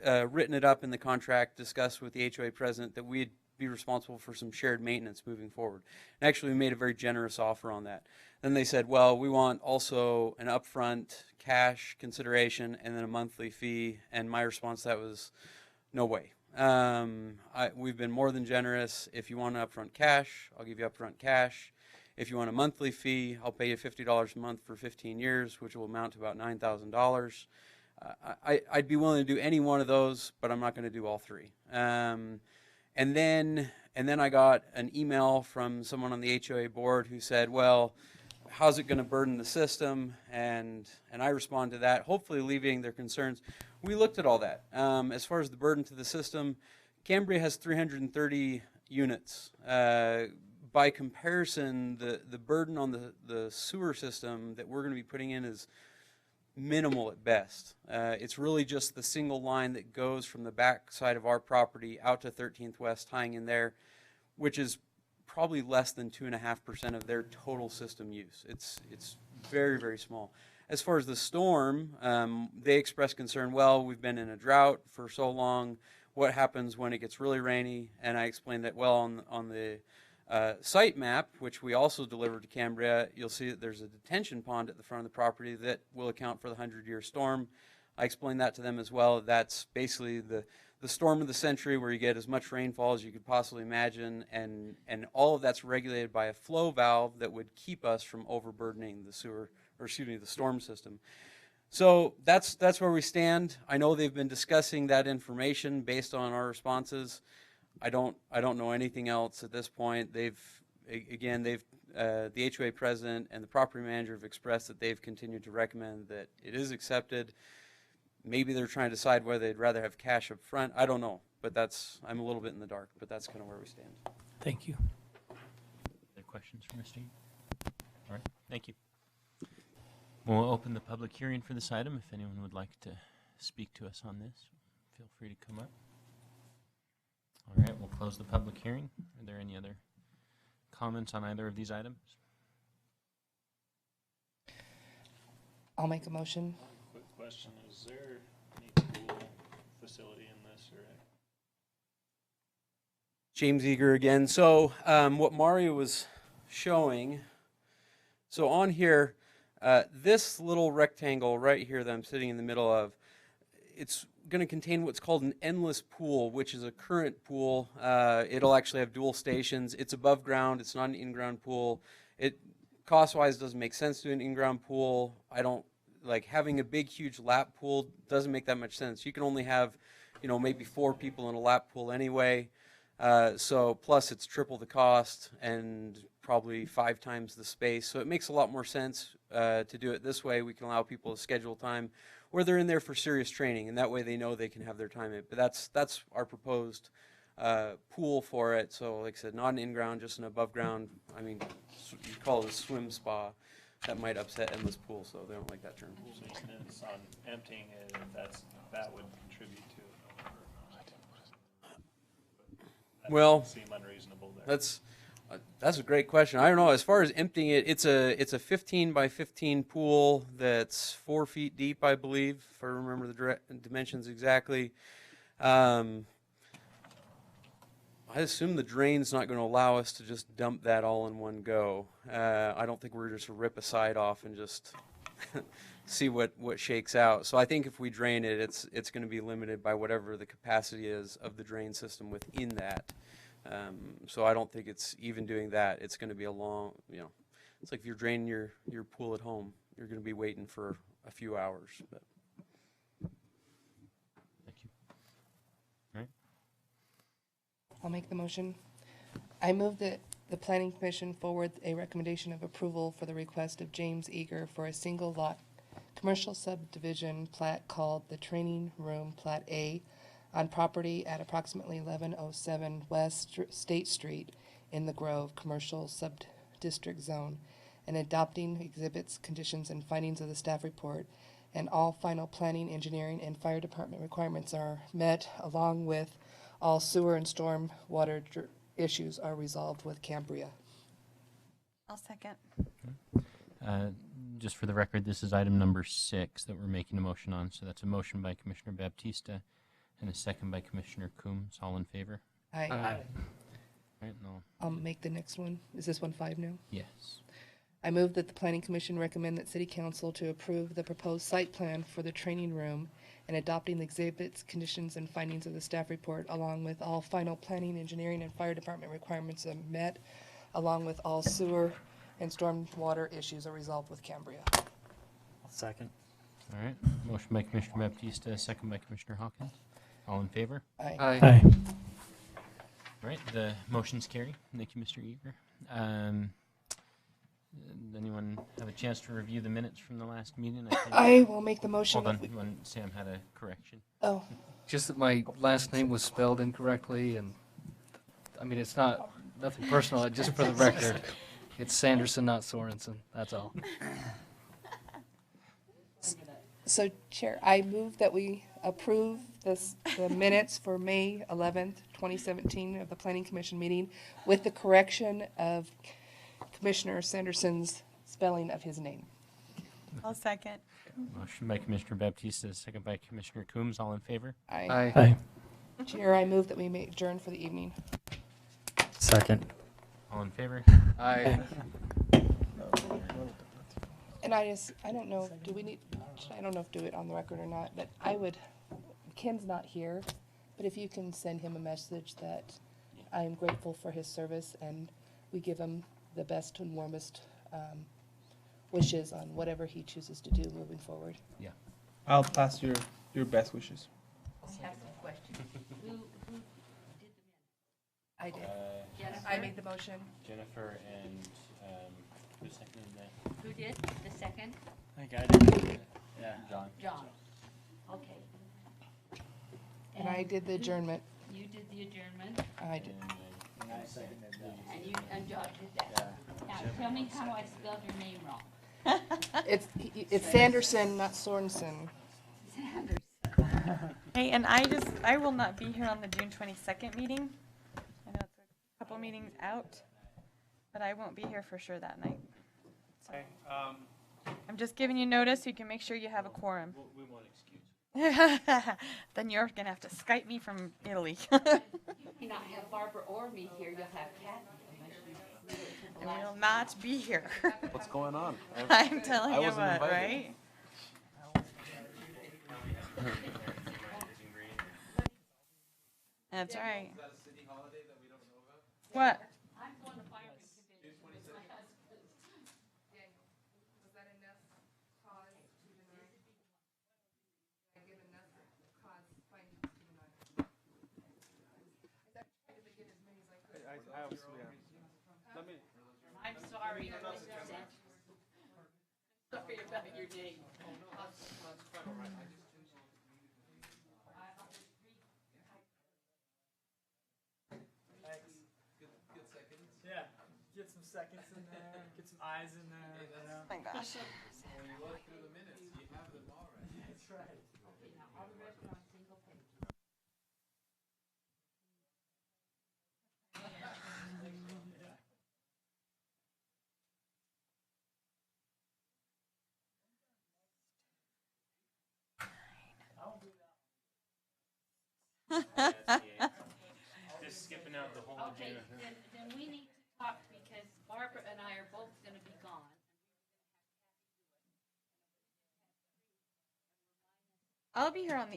written it up in the contract, discussed with the HOA president that we'd be responsible for some shared maintenance moving forward. And actually, we made a very generous offer on that. Then they said, well, we want also an upfront cash consideration and then a monthly fee. And my response to that was, no way. We've been more than generous. If you want upfront cash, I'll give you upfront cash. If you want a monthly fee, I'll pay you $50 a month for 15 years, which will amount to about $9,000. I'd be willing to do any one of those, but I'm not going to do all 3. And then I got an email from someone on the HOA board who said, well, how's it going to burden the system? And I responded to that, hopefully alleviating their concerns. We looked at all that. As far as the burden to the system, Cambria has 330 units. By comparison, the burden on the sewer system that we're going to be putting in is minimal at best. It's really just the single line that goes from the back side of our property out to 13th West, tying in there, which is probably less than 2.5% of their total system use. It's very, very small. As far as the storm, they expressed concern, well, we've been in a drought for so long. What happens when it gets really rainy? And I explained that, well, on the site map, which we also delivered to Cambria, you'll see that there's a detention pond at the front of the property that will account for the 100-year storm. I explained that to them as well. That's basically the storm of the century, where you get as much rainfall as you could possibly imagine, and all of that's regulated by a flow valve that would keep us from overburdening the the storm system. So that's where we stand. I know they've been discussing that information based on our responses. I don't know anything else at this point. The HOA president and the property manager have expressed that they've continued to recommend that it is accepted. Maybe they're trying to decide whether they'd rather have cash up front. I don't know, but I'm a little bit in the dark, but that's kind of where we stand. Thank you. Other questions for Mr. Eager? All right, thank you. We'll open the public hearing for this item. If anyone would like to speak to us on this, feel free to come up. All right, we'll close the public hearing. Are there any other comments on either of these items? I'll make a motion. Quick question, is there any pool facility in this, or? James Eager again. So what Mario was showing, so on here, this little rectangle right here that I'm sitting in the middle of, it's going to contain what's called an endless pool, which is a current pool. It'll actually have dual stations. It's above ground. It's not an in-ground pool. It cost-wise doesn't make sense to do an in-ground pool. I don't like having a big, huge lap pool. Doesn't make that much sense. You can only have, maybe 4 people in a lap pool anyway. So plus it's triple the cost and probably 5 times the space. So it makes a lot more sense to do it this way. We can allow people to schedule time where they're in there for serious training, and that way they know they can have their time in. But that's our proposed pool for it. So like I said, not an in-ground, just an above-ground. I mean, you call it a swim spa. That might upset endless pool, so they don't like that term. So maintenance on emptying it, that would contribute to it. That Well, doesn't seem unreasonable there. That's a great question. I don't know. As far as emptying it, it's a 15 by 15 pool that's 4 feet deep, I believe, if I remember the dimensions exactly. I assume the drain's not going to allow us to just dump that all in one go. I don't think we're just to rip a side off and just see what shakes out. So I think if we drain it, it's going to be limited by whatever the capacity is of the drain system within that. So I don't think it's even doing that. It's going to be a long, it's like if you're draining your pool at home, you're going to be waiting for a few hours. But. Thank you. All right. I'll make the motion. I move that the Planning Commission forward a recommendation of approval for the request of James Eager for a single lot commercial subdivision plat called the Training Room Plat A on property at approximately 1107 West State Street in the Grove Commercial Subdistrict Zone, and adopting exhibits, conditions, and findings of the staff report, and all final planning, engineering, and fire department requirements are met, along with all sewer and storm water issues are resolved with Cambria. I'll second. Just for the record, this is item number 6 that we're making a motion on. So that's a motion by Commissioner Baptista and a second by Commissioner Coombs. All in favor? Aye. All right, no. I'll make the next one. Is this one 5 now? Yes. I move that the Planning Commission recommend that City Council to approve the proposed site plan for the training room and adopting the exhibits, conditions, and findings of the staff report, along with all final planning, engineering, and fire department requirements are met, along with all sewer and storm water issues are resolved with Cambria. I'll second. All right. Motion by Commissioner Baptista, second by Commissioner Hawkins. All in favor? Aye. Aye. All right, the motion's carried. Thank you, Mr. Eager. Anyone have a chance to review the minutes from the last meeting? I will make the motion. Hold on, Sam had a correction. Oh. Just that my last name was spelled incorrectly, and, I mean, it's nothing personal, just for the record. It's Sanderson, not Sorensen, that's all. So, Chair, I move that we approve the minutes for May 11th, 2017 of the Planning Commission meeting with the correction of Commissioner Sanderson's spelling of his name. I'll second. Motion by Commissioner Baptista, second by Commissioner Coombs. All in favor? Aye. Aye. Chair, I move that we may adjourn for the evening. Second. All in favor? Aye. And I don't know, I don't know if do it on the record or not, but Ken's not here, but if you can send him a message that I am grateful for his service and we give him the best and warmest wishes on whatever he chooses to do moving forward. Yeah. I'll pass your best wishes. I have some questions. I did. Jennifer? I made the motion. Jennifer and who seconded that? Who did the second? I think I did. Yeah. John. John. Okay. And I did the adjournment. You did the adjournment, I did. And I seconded that. and John did that. Now, tell me how I spelled your name wrong. It's Sanderson, not Sorensen. Sanders. Hey, and I will not be here on the June 22nd meeting. I know it's a couple meetings out, but I won't be here for sure that night. So Okay, I'm just giving you notice so you can make sure you have a quorum. We want excuse. Then you're gonna have to Skype me from Italy. You cannot have Barbara or me here, you'll have Kathy unless you leave it to the I will last. not be here. What's going on? I'm telling I you wasn't what, invited. right? That's right. Is that a city holiday that we don't know about? What? I'm going to fire convention with my husband. Was that enough cause to deny? I give enough cause findings to deny. I tried to get as many as I could. I obviously, let me, I'm sorry, Mr. Sanchez. Sorry about your name. Yeah, get some seconds in there, get some eyes in there, you know? Oh my gosh. When you look through the minutes, you have them already. That's right. Okay, now all the rest are on single page. Just skipping out the whole Okay, agenda. then we need to talk because Barbara and I are both gonna be gone. I'll be here on the